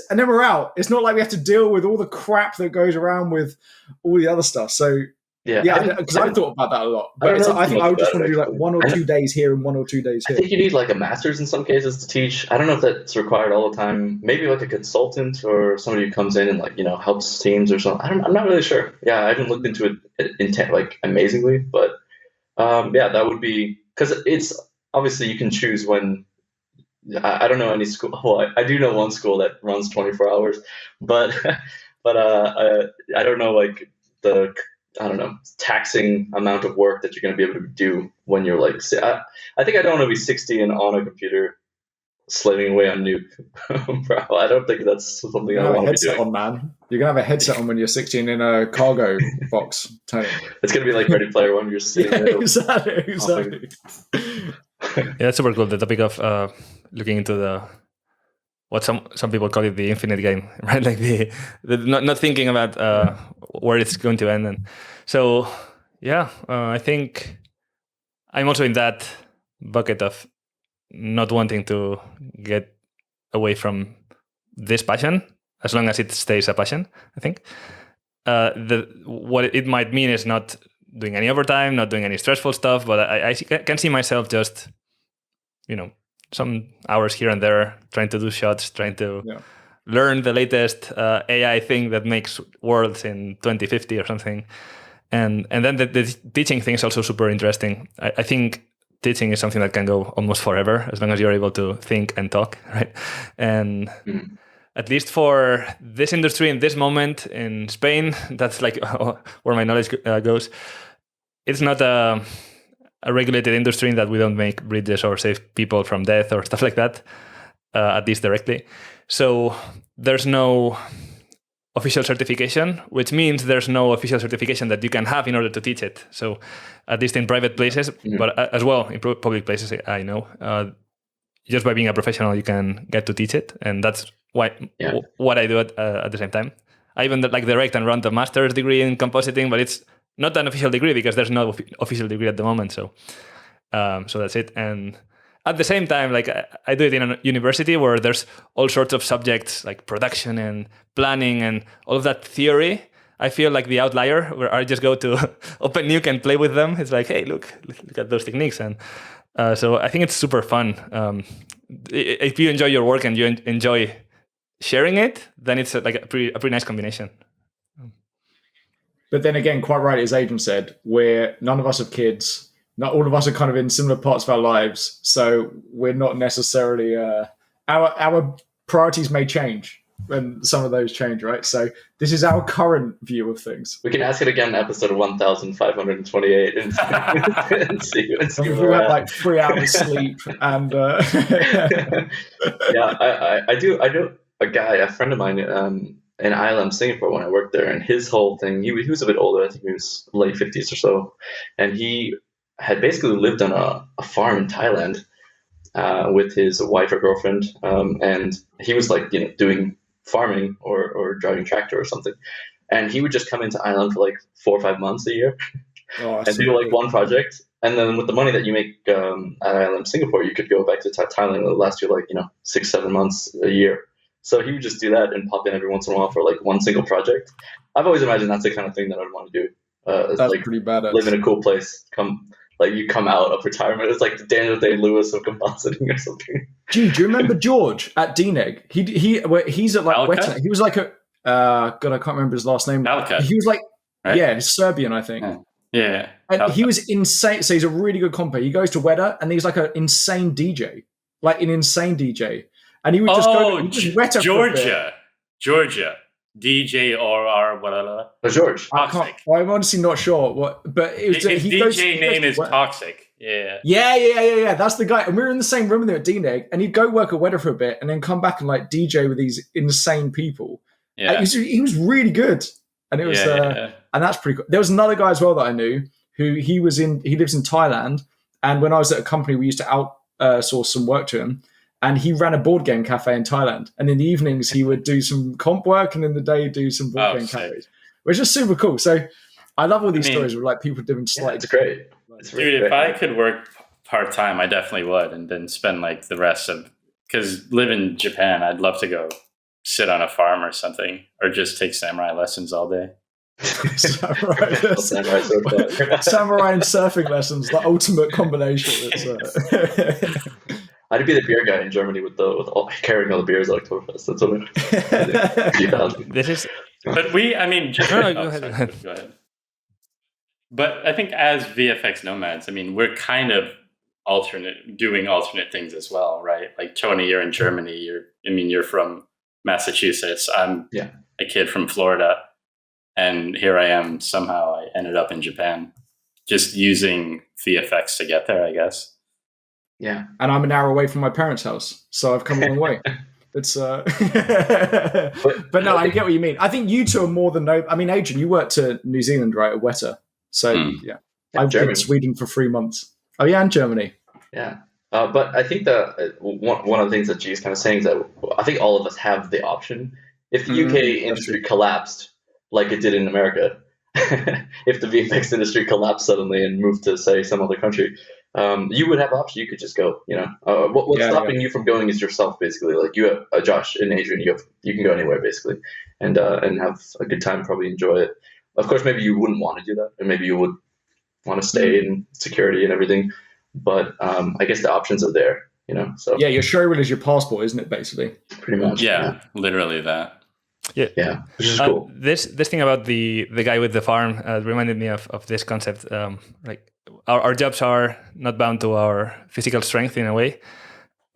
and then we're out. It's not like we have to deal with all the crap that goes around with all the other stuff. So. Yeah, because I've thought about that a lot. But I think I would just want to do like 1 or 2 days here and 1 or 2 days here. I think you need like a master's in some cases to teach. I don't know if that's required all the time. Maybe like a consultant or somebody who comes in and like, helps teams or something. I'm not really sure. Yeah, I haven't looked into it like amazingly, but that would be, because it's obviously you can choose when. I don't know any school. Well, I do know one school that runs 24 hours, but I don't know like the taxing amount of work that you're going to be able to do when you're like, I think I don't want to be 60 and on a computer slaving away on Nuke. Bro, I don't think that's something I want to be doing. On, man. You're going to have a headset on when you're 16 in a cargo box, Tony. It's going to be like Ready Player One. You're sitting there. Exactly. Yeah, that's super cool. The topic of looking into what some people call it the infinite game, right? Like the not thinking about where it's going to end. And so, I think I'm also in that bucket of not wanting to get away from this passion as long as it stays a passion. I think what it might mean is not doing any overtime, not doing any stressful stuff, but I can see myself just, some hours here and there, trying to do shots, trying to learn the latest AI thing that makes worlds in 2050 or something. And then the teaching thing is also super interesting. I think teaching is something that can go almost forever, as long as you're able to think and talk, right? And at least for this industry in this moment in Spain, that's like where my knowledge goes. It's not a regulated industry in that we don't make bridges or save people from death or stuff like that, at least directly. So there's no official certification, which means there's no official certification that you can have in order to teach it. So at least in private places, but as well in public places, I know, just by being a professional, you can get to teach it. And that's what I do at the same time. I even like direct and run the master's degree in compositing, but it's not an official degree because there's no official degree at the moment. So that's it. And at the same time, like I do it in a university where there's all sorts of subjects like production and planning and all of that theory. I feel like the outlier where I just go to Open Nuke and play with them. It's like, hey, look at those techniques. And so I think it's super fun. If you enjoy your work and you enjoy sharing it, then it's like a pretty nice combination. But then again, quite right, as Adrian said, none of us have kids. Not all of us are kind of in similar parts of our lives. So we're not necessarily, our priorities may change when some of those change, right? So this is our current view of things. We can ask it again in episode 1528 and see if we have like 3 hours sleep and... I do. A friend of mine in ILM Singapore when I worked there, and his whole thing, he was a bit older, I think he was late 50s or so, and he had basically lived on a farm in Thailand with his wife or girlfriend, and he was like, doing farming or driving tractor or something, and he would just come into ILM for like 4 or 5 months a year and do like one project, and then with the money that you make at ILM Singapore, you could go back to Thailand and last you like 6-7 months a year. So he would just do that and pop in every once in a while for like one single project. I've always imagined that's the kind of thing that I'd want to do. That's like pretty badass. Live in a cool place. You come out of retirement. It's like the Daniel Day-Lewis of compositing or something. Gee, do you remember George at DNEG? He's at like Western. He was like a God, I can't remember his last name. Alka. He was like right? He's Serbian, I think. Yeah. And he was insane. So he's a really good compo. He goes to Weta and he's like an insane DJ. Like an insane DJ. And he would just go to Weta Georgia. DJ or whatever. George. Toxic. I'm honestly not sure what, but it was, His he DJ goes, name is Toxic. Yeah. Yeah. That's the guy. And we were in the same room with him at DNEG, and he'd go work at Wedder for a bit and then come back and like DJ with these insane people. Yeah. And he was really good. And it was, and that's pretty cool. There was another guy as well that I knew who he lives in Thailand. And when I was at a company, we used to outsource some work to him. And he ran a board game cafe in Thailand. And in the evenings, he would do some comp work, and in the day, do some board game cafes, which is super cool. So I love all these stories with like people doing slightly. It's great. It's really Dude, great. if I could work part-time, I definitely would. And then spend like the rest of, because live in Japan, I'd love to go sit on a farm or something, or just take samurai lessons all day. Samurai and surfing lessons, the ultimate combination. I'd be the beer guy in Germany with carrying all the beers at Oktoberfest. That's what I do. This is. But go ahead. Go ahead. But I think as VFX nomads, I mean, we're kind of doing alternate things as well, right? Like Tony, you're in Germany. You're from Massachusetts. I'm a kid from Florida, and here I am. Somehow I ended up in Japan, just using VFX to get there, I guess. Yeah, and I'm an hour away from my parents' house, so I've come a long way. It's but no, I get what you mean. I think you two are more than I mean, Adrian, you worked to New Zealand, right, at Weta? So I've been in Sweden for 3 months. Oh yeah, and Germany. Yeah, but I think that one of the things that G is kind of saying is that I think all of us have the option. If the UK industry collapsed like it did in America, if the VFX industry collapsed suddenly and moved to say some other country. You would have options. You could just go. What's stopping you from going is yourself, basically. Like you have Josh and Adrian. You can go anywhere, basically, and have a good time. Probably enjoy it. Of course, maybe you wouldn't want to do that, and maybe you would want to stay in security and everything. But I guess the options are there. So yeah, your showreel is your passport, isn't it? Basically, pretty much. Yeah, literally that. Yeah, which is cool. This thing about the guy with the farm reminded me of this concept. Like our jobs are not bound to our physical strength in a way.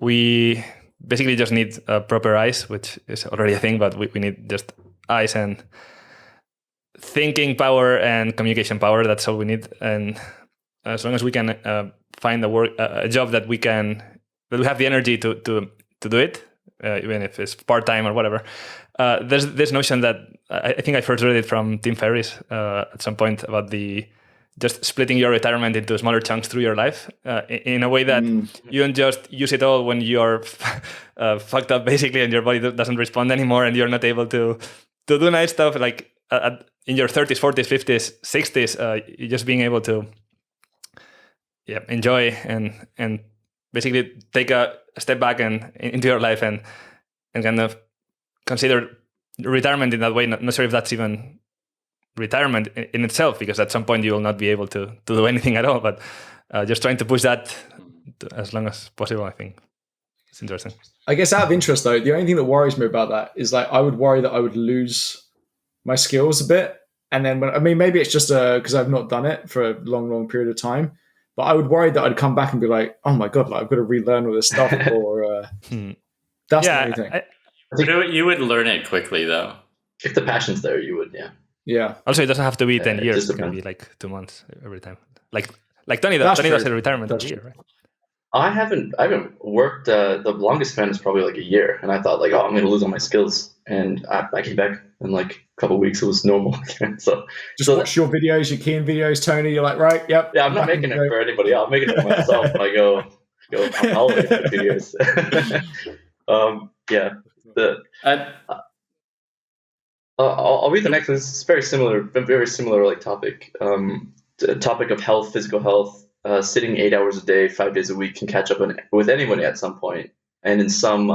We basically just need proper eyes, which is already a thing, but we need just eyes and thinking power and communication power. That's all we need. And as long as we can find a job that we have the energy to do it, even if it's part-time or whatever. There's this notion that I think I first read it from Tim Ferriss at some point about just splitting your retirement into smaller chunks through your life in a way that you don't just use it all when you're fucked up basically and your body doesn't respond anymore and you're not able to do nice stuff like in your 30s, 40s, 50s, 60s, you're just being able to enjoy and basically take a step back and into your life and kind of consider retirement in that way. Not sure if that's even retirement in itself, because at some point you will not be able to do anything at all. But just trying to push that as long as possible, I think it's interesting. I guess out of interest, though, the only thing that worries me about that is like I would worry that I would lose my skills a bit. And then maybe it's just because I've not done it for a long, long period of time. But I would worry that I'd come back and be like, oh my God, like, I've got to relearn all this stuff. Or that's the only thing. You would learn it quickly, though. If the passion's there, you would, Yeah. Also, it doesn't have to be 10 years. It can be like 2 months every time. Like Tony does a retirement every year, right? I haven't worked. The longest span is probably like a year, and I thought like, I'm going to lose all my skills, and I came back in like a couple of weeks. It was normal again. So just watch your videos, your keying videos, Tony. You're like, right, yep. Yeah, I'm not making it for anybody else. I'm making it for myself when I go on holiday for videos. I'll read the next one. This is very similar like topic. Topic of health, physical health. Sitting 8 hours a day, 5 days a week can catch up with anyone at some point, and in some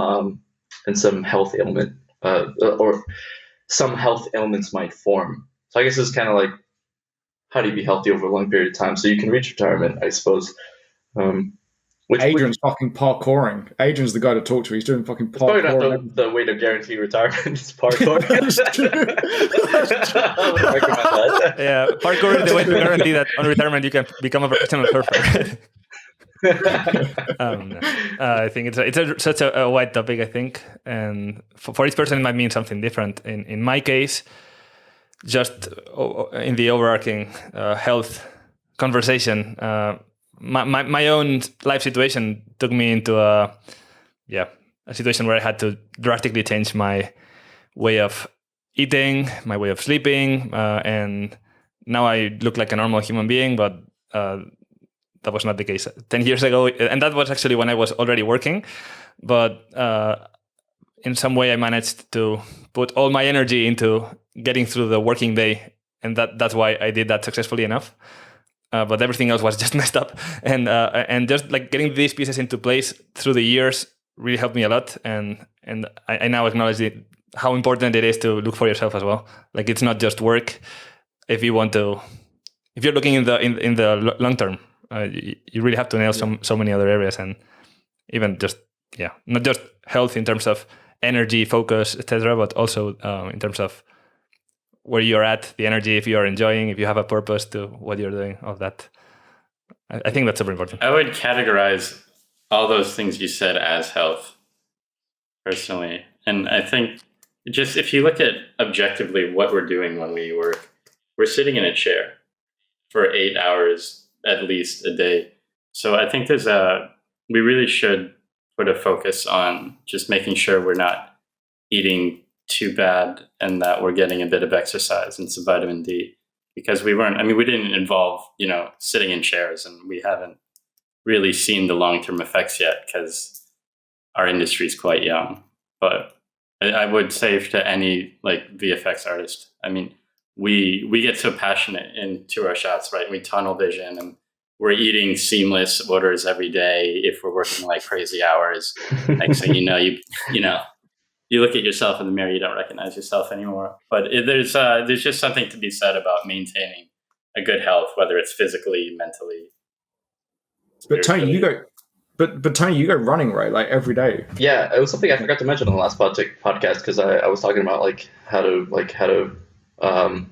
health ailment or some health ailments might form. So I guess it's kind of like, how do you be healthy over a long period of time so you can reach retirement, I suppose. Adrian's fucking parkouring. Adrian's the guy to talk to. He's doing fucking parkour. It's probably not the way to guarantee retirement is parkour. Yeah, parkour is the way to guarantee that on retirement you can become a professional surfer. I think such a wide topic, I think. And for each person, it might mean something different. In my case, just in the overarching health conversation, my own life situation took me into a situation where I had to drastically change my way of eating, my way of sleeping, and now I look like a normal human being, but that was not the case 10 years ago. And that was actually when I was already working. But in some way, I managed to put all my energy into getting through the working day. And that's why I did that successfully enough. But everything else was just messed up. And just like getting these pieces into place through the years really helped me a lot. And I now acknowledge how important it is to look for yourself as well. Like, it's not just work. If you're looking in the long term, you really have to nail so many other areas, and even just not just health in terms of energy, focus, etc., but also in terms of where you're at, the energy, if you are enjoying, if you have a purpose to what you're doing, all that. I think that's super important. I would categorize all those things you said as health, personally. And I think just if you look at objectively what we're doing when we work, we're sitting in a chair for 8 hours at least a day. So I think we really should put a focus on just making sure we're not eating too bad and that we're getting a bit of exercise and some vitamin D, because we didn't involve, sitting in chairs, and we haven't really seen the long-term effects yet because our industry is quite young. But I would say to any like VFX artist, we get so passionate into our shots, right? We tunnel vision, and we're eating seamless orders every day if we're working like crazy hours. Next thing you know, you look at yourself in the mirror, you don't recognize yourself anymore. But there's just something to be said about maintaining a good health, whether it's physically, mentally. But Tony, you go running, right? Like every day. Yeah, it was something I forgot to mention on the last podcast because I was talking about how to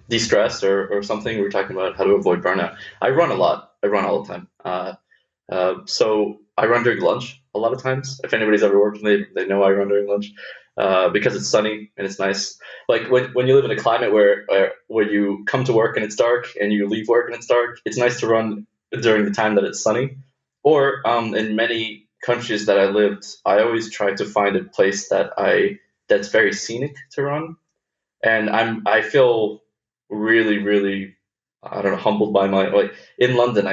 de-stress or something. We were talking about how to avoid burnout. I run a lot. I run all the time. So I run during lunch a lot of times. If anybody's ever worked with me, they know I run during lunch because it's sunny and it's nice. Like when you live in a climate where you come to work and it's dark and you leave work and it's dark, it's nice to run during the time that it's sunny. Or in many countries that I lived, I always tried to find a place that's very scenic to run. And I feel really, really, I don't know, humbled by in London,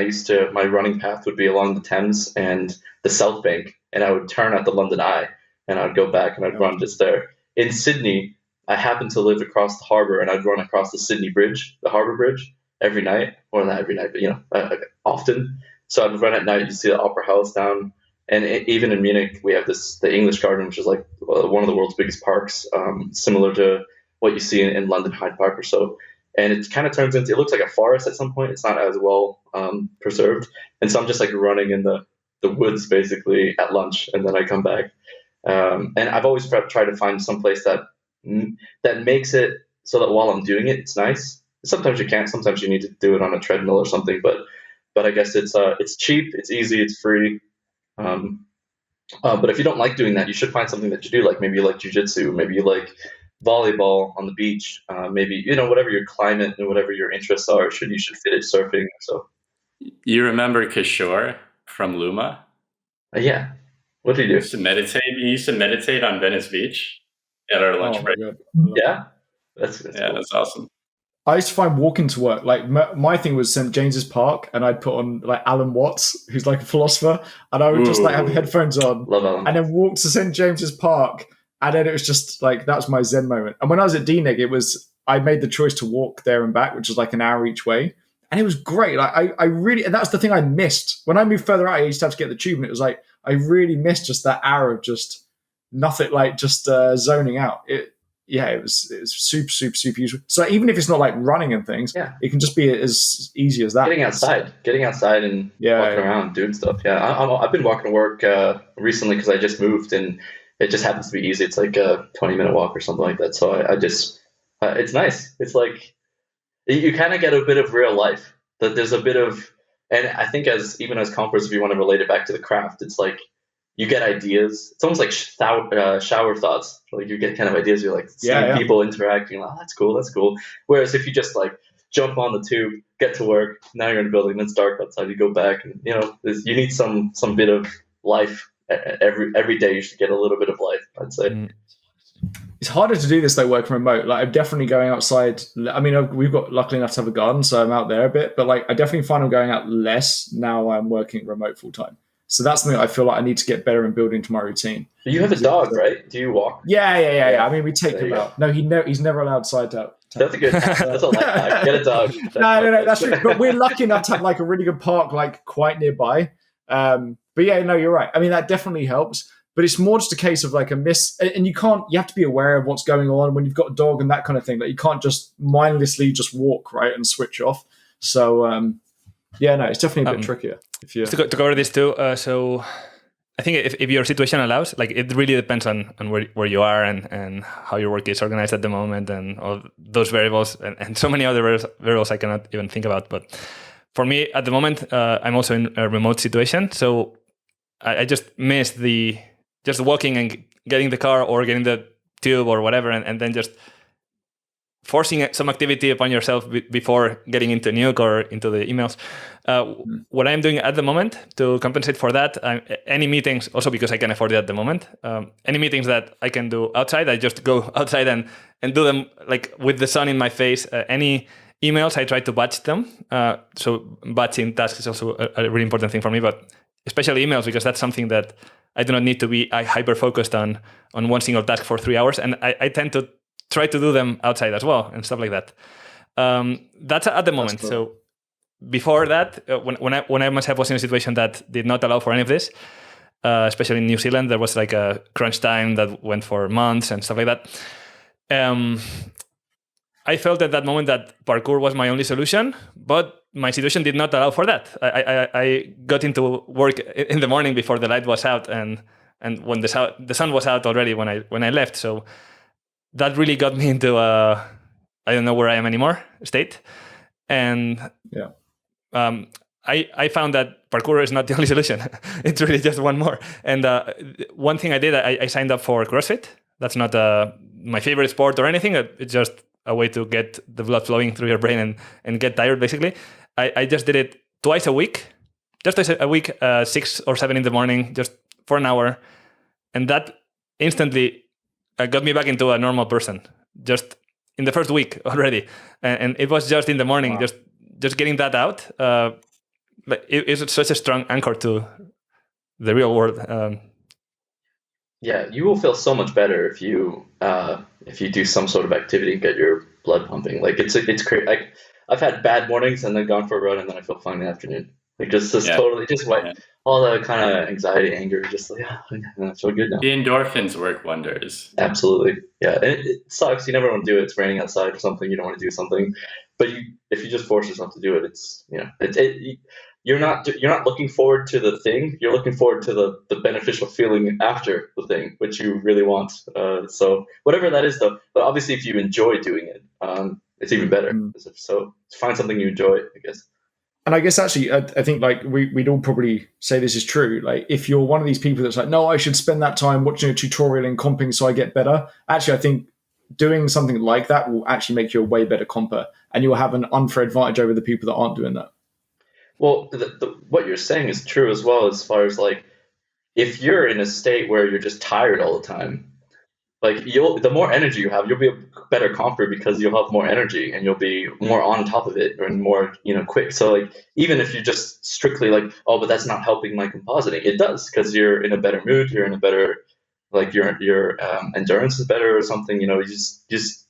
my running path would be along the Thames and the South Bank, and I would turn at the London Eye, and I'd go back and I'd run just there. In Sydney, I happened to live across the harbour, and I'd run across the Sydney Bridge, the harbour bridge, every night. Well, not every night, but often. So I'd run at night. You see the Opera House down, and even in Munich, we have the English Garden, which is like one of the world's biggest parks, similar to what you see in London Hyde Park or so. And it kind of turns into, it looks like a forest at some point. It's not as well preserved. And so I'm just like running in the woods basically at lunch, and then I come back. And I've always tried to find some place that makes it so that while I'm doing it, it's nice. Sometimes you can't. Sometimes you need to do it on a treadmill or something. But I guess it's cheap, it's easy, it's free. But if you don't like doing that, you should find something that you do. Like maybe you like jujitsu, maybe you like volleyball on the beach, maybe whatever your climate and whatever your interests are. You should fit it surfing. So you remember Kishore from Luma? Yeah. What did he do? He used to meditate on Venice Beach at our lunch break. Yeah, that's cool. That's awesome. I used to find walking to work, like my thing was St. James's Park, and I'd put on like Alan Watts, who's like a philosopher, and I would just like have headphones on, Love Alan. And then walk to St. James's Park, and then it was just like, that was my Zen moment. And when I was at DNIG, I made the choice to walk there and back, which was like an hour each way, and it was great. Like I really, and that's the thing I missed. When I moved further out, I used to have to get the tube, and it was like, I really missed just that hour of just nothing, like just zoning out. It was super, super, super useful. So even if it's not like running and things, it can just be as easy as that. Getting outside and walking around, doing stuff. Yeah, I've been walking to work recently because I just moved, and it just happens to be easy. It's like a 20-minute walk or something like that. So I just, it's nice. It's like you kind of get a bit of real life. That there's a bit of And I think even as compers, if you want to relate it back to the craft, it's like you get ideas. It's almost like shower thoughts. Like you get kind of ideas. You're like seeing people interacting. Like, oh, that's cool. That's cool. Whereas if you just like jump on the tube, get to work, now you're in a building, it's dark outside, you go back, and you need some bit of life every day. You should get a little bit of life, I'd say. It's harder to do this though, working remote. Like I'm definitely going outside. I mean, we've got luckily enough to have a garden, so I'm out there a bit. But like, I definitely find I'm going out less now. I'm working remote full time, so that's something I feel like I need to get better in building to my routine. You have a dog, right? Do you walk? Yeah. I mean, we take him out. No, he's never allowed side out. That's a good. That's a life hack. Get a dog. No, that's true. But we're lucky enough to have like a really good park, like quite nearby. But yeah, no, you're right. I mean, that definitely helps. But it's more just a case of like and you have to be aware of what's going on when you've got a dog and that kind of thing. Like you can't just mindlessly just walk, right, and switch off. So it's definitely a bit trickier. To cover this too, so I think if your situation allows, like it really depends on where you are and how your work is organized at the moment and all those variables and so many other variables I cannot even think about. But for me at the moment, I'm also in a remote situation, so I just miss just walking and getting the car or getting the tube or whatever, and then just forcing some activity upon yourself before getting into Nuke or into the emails. What I'm doing at the moment to compensate for that, any meetings, also because I can afford it at the moment, any meetings that I can do outside, I just go outside and do them like with the sun in my face. Any emails, I try to batch them. So batching tasks is also a really important thing for me, but especially emails, because that's something that I do not need to be hyper-focused on one single task for 3 hours. And I tend to try to do them outside as well and stuff like that. That's at the moment. Cool. So before that, when I myself was in a situation that did not allow for any of this, especially in New Zealand, there was like a crunch time that went for months and stuff like that. I felt at that moment that parkour was my only solution, but my situation did not allow for that. I got into work in the morning before the light was out, and when the sun was out already when I left. So that really got me into I don't know where I am anymore state. And I found that parkour is not the only solution. It's really just one more. And one thing I did, I signed up for CrossFit. That's not my favorite sport or anything. It's just a way to get the blood flowing through your brain and get tired, basically. I just did it twice a week, 6 or 7 in the morning, just for an hour. And that instantly got me back into a normal person, just in the first week already. And it was just in the morning, wow. just getting that out. But it's such a strong anchor to the real world. Yeah, you will feel so much better if you do some sort of activity and get your blood pumping. Like it's crazy. Like I've had bad mornings and then gone for a run and then I feel fine in the afternoon. Like totally all the kind of anxiety, anger, just like I feel good now. The endorphins work wonders. Absolutely, yeah. And it sucks. You never want to do it. It's raining outside or something. You don't want to do something, but if you just force yourself to do it, it's you're not looking forward to the thing. You're looking forward to the beneficial feeling after the thing, which you really want. So whatever that is, though. But obviously, if you enjoy doing it, it's even better. So find something you enjoy, I guess. And I guess actually, I think like we'd all probably say this is true. Like if you're one of these people that's like, no, I should spend that time watching a tutorial and comping so I get better. Actually, I think doing something like that will actually make you a way better comper, and you'll have an unfair advantage over the people that aren't doing that. Well, what you're saying is true as well, as far as like, if you're in a state where you're just tired all the time, like the more energy you have, you'll be a better comper because you'll have more energy and you'll be more on top of it and more, quick. So like, even if you just strictly like, oh, but that's not helping my compositing, it does, because you're in a better mood, you're in a better, like your endurance is better or something, you just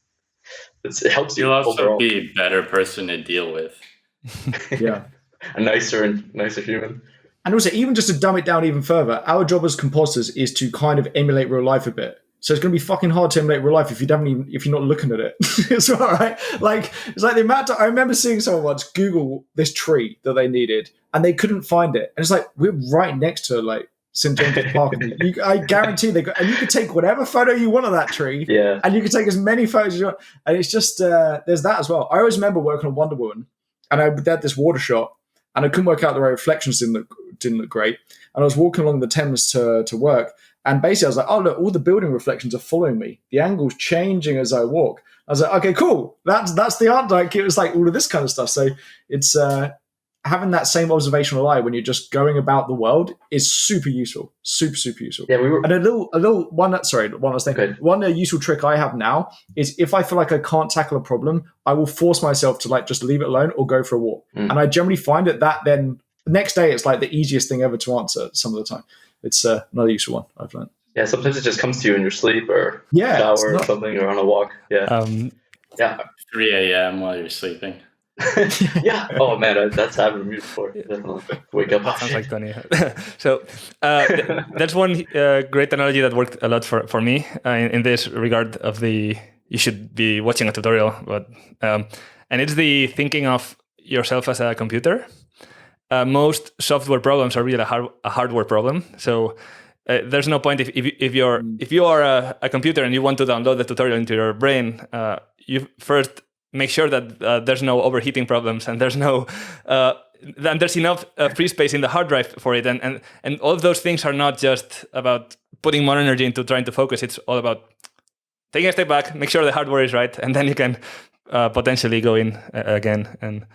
it helps you. You'll also overall be a better person to deal with. Yeah. A nicer human. And also, even just to dumb it down even further, our job as compositors is to kind of emulate real life a bit. So it's going to be fucking hard to emulate real life if you're not looking at it. It's all right. Like it's like the amount. I remember seeing someone once Google this tree that they needed, and they couldn't find it. And it's like we're right next to like St James's Park. I guarantee and you could take whatever photo you want of that tree. Yeah. And you can take as many photos as you want. And it's just there's that as well. I always remember working on Wonder Woman, and I had this water shot. and I couldn't work out the way reflections didn't look great. And I was walking along the Thames to work, and basically I was like, oh look, all the building reflections are following me. The angle's changing as I walk. I was like, okay, cool. That's the art. Like it was like all of this kind of stuff. So it's having that same observational eye when you're just going about the world is super useful. Super useful. Yeah, we were. And a little one last thing. Okay. One useful trick I have now is if I feel like I can't tackle a problem, I will force myself to like just leave it alone or go for a walk. And I generally find that then the next day it's like the easiest thing ever to answer some of the time. It's another useful one I've learned. Yeah, sometimes it just comes to you in your sleep or Yeah, shower or something, or on a walk. Yeah. Yeah. 3 a.m. while you're sleeping. Yeah. Oh man, that's happened to me before. Definitely. Wake up. Sounds like Tony. So that's one great analogy that worked a lot for me in this regard of the you should be watching a tutorial, but and it's the thinking of yourself as a computer. Most software problems are really a hardware problem. So there's no point if you are a computer and you want to download the tutorial into your brain, you first make sure that there's no overheating problems and there's there's enough free space in the hard drive for it. And all of those things are not just about putting more energy into trying to focus. It's all about taking a step back, make sure the hardware is right, and then you can potentially go in again. And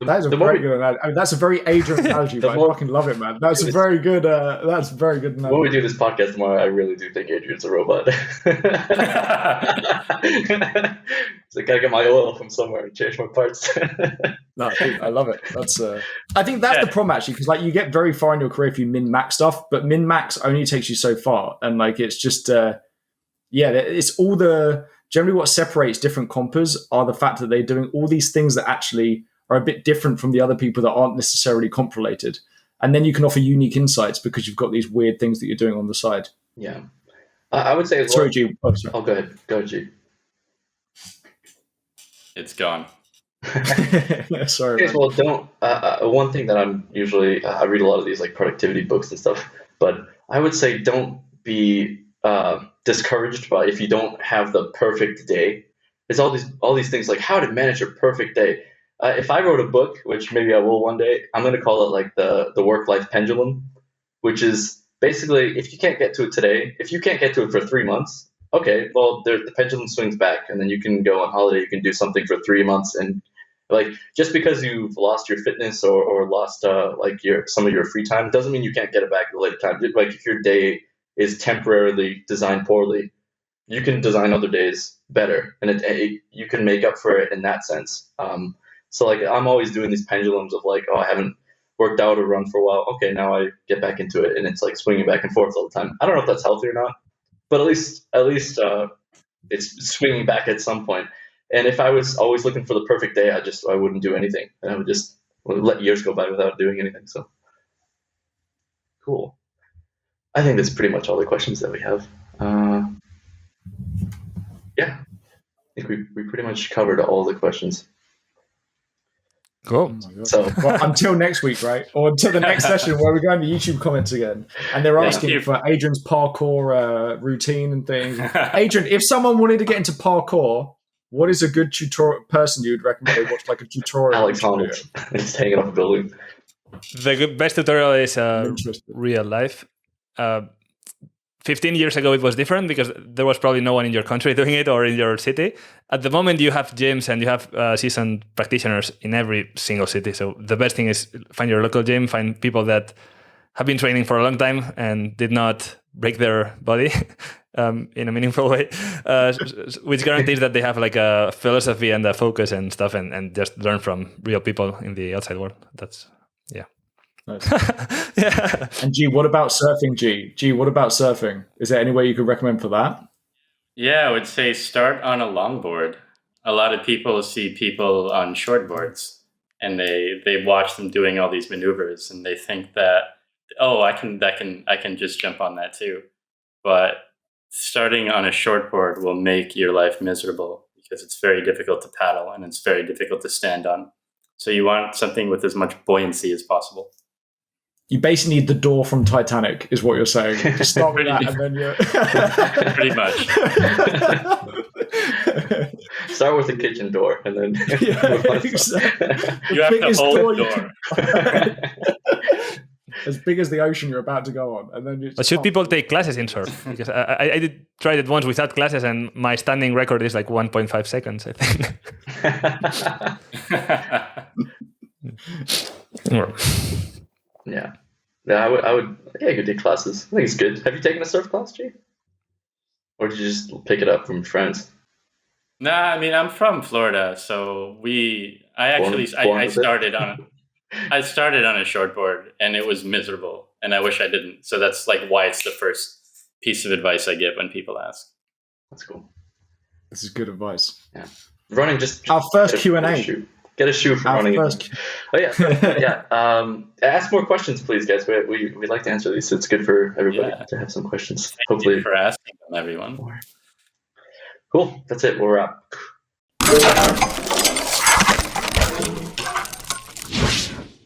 that is a very good analogy. I mean, that's a very Adrian analogy, but I fucking love it, man. That's a very good. That's very good analogy. When we do this podcast tomorrow, I really do think Adrian's a robot. So I gotta get my oil from somewhere and change my parts. No, dude, I love it. That's. I think that's the problem actually, because like you get very far in your career if you min-max stuff, but min-max only takes you so far, and like it's just, it's all generally what separates different compers are the fact that they're doing all these things that actually are a bit different from the other people that aren't necessarily comp related. And then you can offer unique insights because you've got these weird things that you're doing on the side. Yeah. I would say... Sorry, G. Oh, sorry. Oh, go ahead. Go ahead, G. It's gone. Sorry. Okay, well, don't... one thing that I'm usually... I read a lot of these like productivity books and stuff, but I would say don't be discouraged by if you don't have the perfect day. It's all these things like how to manage a perfect day. If I wrote a book, which maybe I will one day, I'm going to call it like the work-life pendulum, which is basically if you can't get to it today, if you can't get to it for 3 months, okay, well, the pendulum swings back, and then you can go on holiday, you can do something for 3 months, and like just because you've lost your fitness or lost some of your free time doesn't mean you can't get it back at a later time. Like if your day is temporarily designed poorly, you can design other days better, and you can make up for it in that sense. So like I'm always doing these pendulums of like, oh, I haven't worked out or run for a while. Okay, now I get back into it, and it's like swinging back and forth all the time. I don't know if that's healthy or not, but at least it's swinging back at some point. And if I was always looking for the perfect day, I wouldn't do anything, and I would just let years go by without doing anything. So cool. I think that's pretty much all the questions that we have. Yeah, I think we pretty much covered all the questions. Cool. Oh so until next week, right? Or until the next session where we're going to YouTube comments again. And they're asking for Adrian's parkour routine and things. Adrian, if someone wanted to get into parkour, what is a good tutorial person you would recommend they watch like a tutorial? Alex Honnold. He's hanging off a building. The best tutorial is real life. 15 years ago, it was different because there was probably no one in your country doing it or in your city. At the moment, you have gyms and you have seasoned practitioners in every single city. So the best thing is find your local gym, find people that have been training for a long time and did not break their body in a meaningful way, which guarantees that they have like a philosophy and a focus and stuff and just learn from real people in the outside world. That's, yeah. Nice. Yeah. And G, what about surfing, G, what about surfing? Is there any way you could recommend for that? Yeah, I would say start on a longboard. A lot of people see people on shortboards and they watch them doing all these maneuvers and they think that, oh, I can just jump on that too. But starting on a shortboard will make your life miserable because it's very difficult to paddle and it's very difficult to stand on. So you want something with as much buoyancy as possible. You basically need the door from Titanic, is what you're saying. Just start with that, and then you're... Pretty much. Start with the kitchen door, and then exactly. You have to hold the door. As big as the ocean you're about to go on, and then But should people take classes in surf? Because I did try it once without classes, and my standing record is like 1.5 seconds, I think. Yeah, I would. Yeah, you could take classes. I think it's good. Have you taken a surf class, G? Or did you just pick it up from friends? Nah, I mean, I'm from Florida, so I started on a shortboard, and it was miserable, and I wish I didn't. So that's like why it's the first piece of advice I give when people ask. That's cool. This is good advice. Yeah, running just our first Q&A. Get a shoe for running. First... Oh yeah, yeah. Ask more questions, please, guys. We like to answer these. It's good for everybody to have some questions. Hopefully, you for asking them, everyone. Cool. That's it. We'll wrap.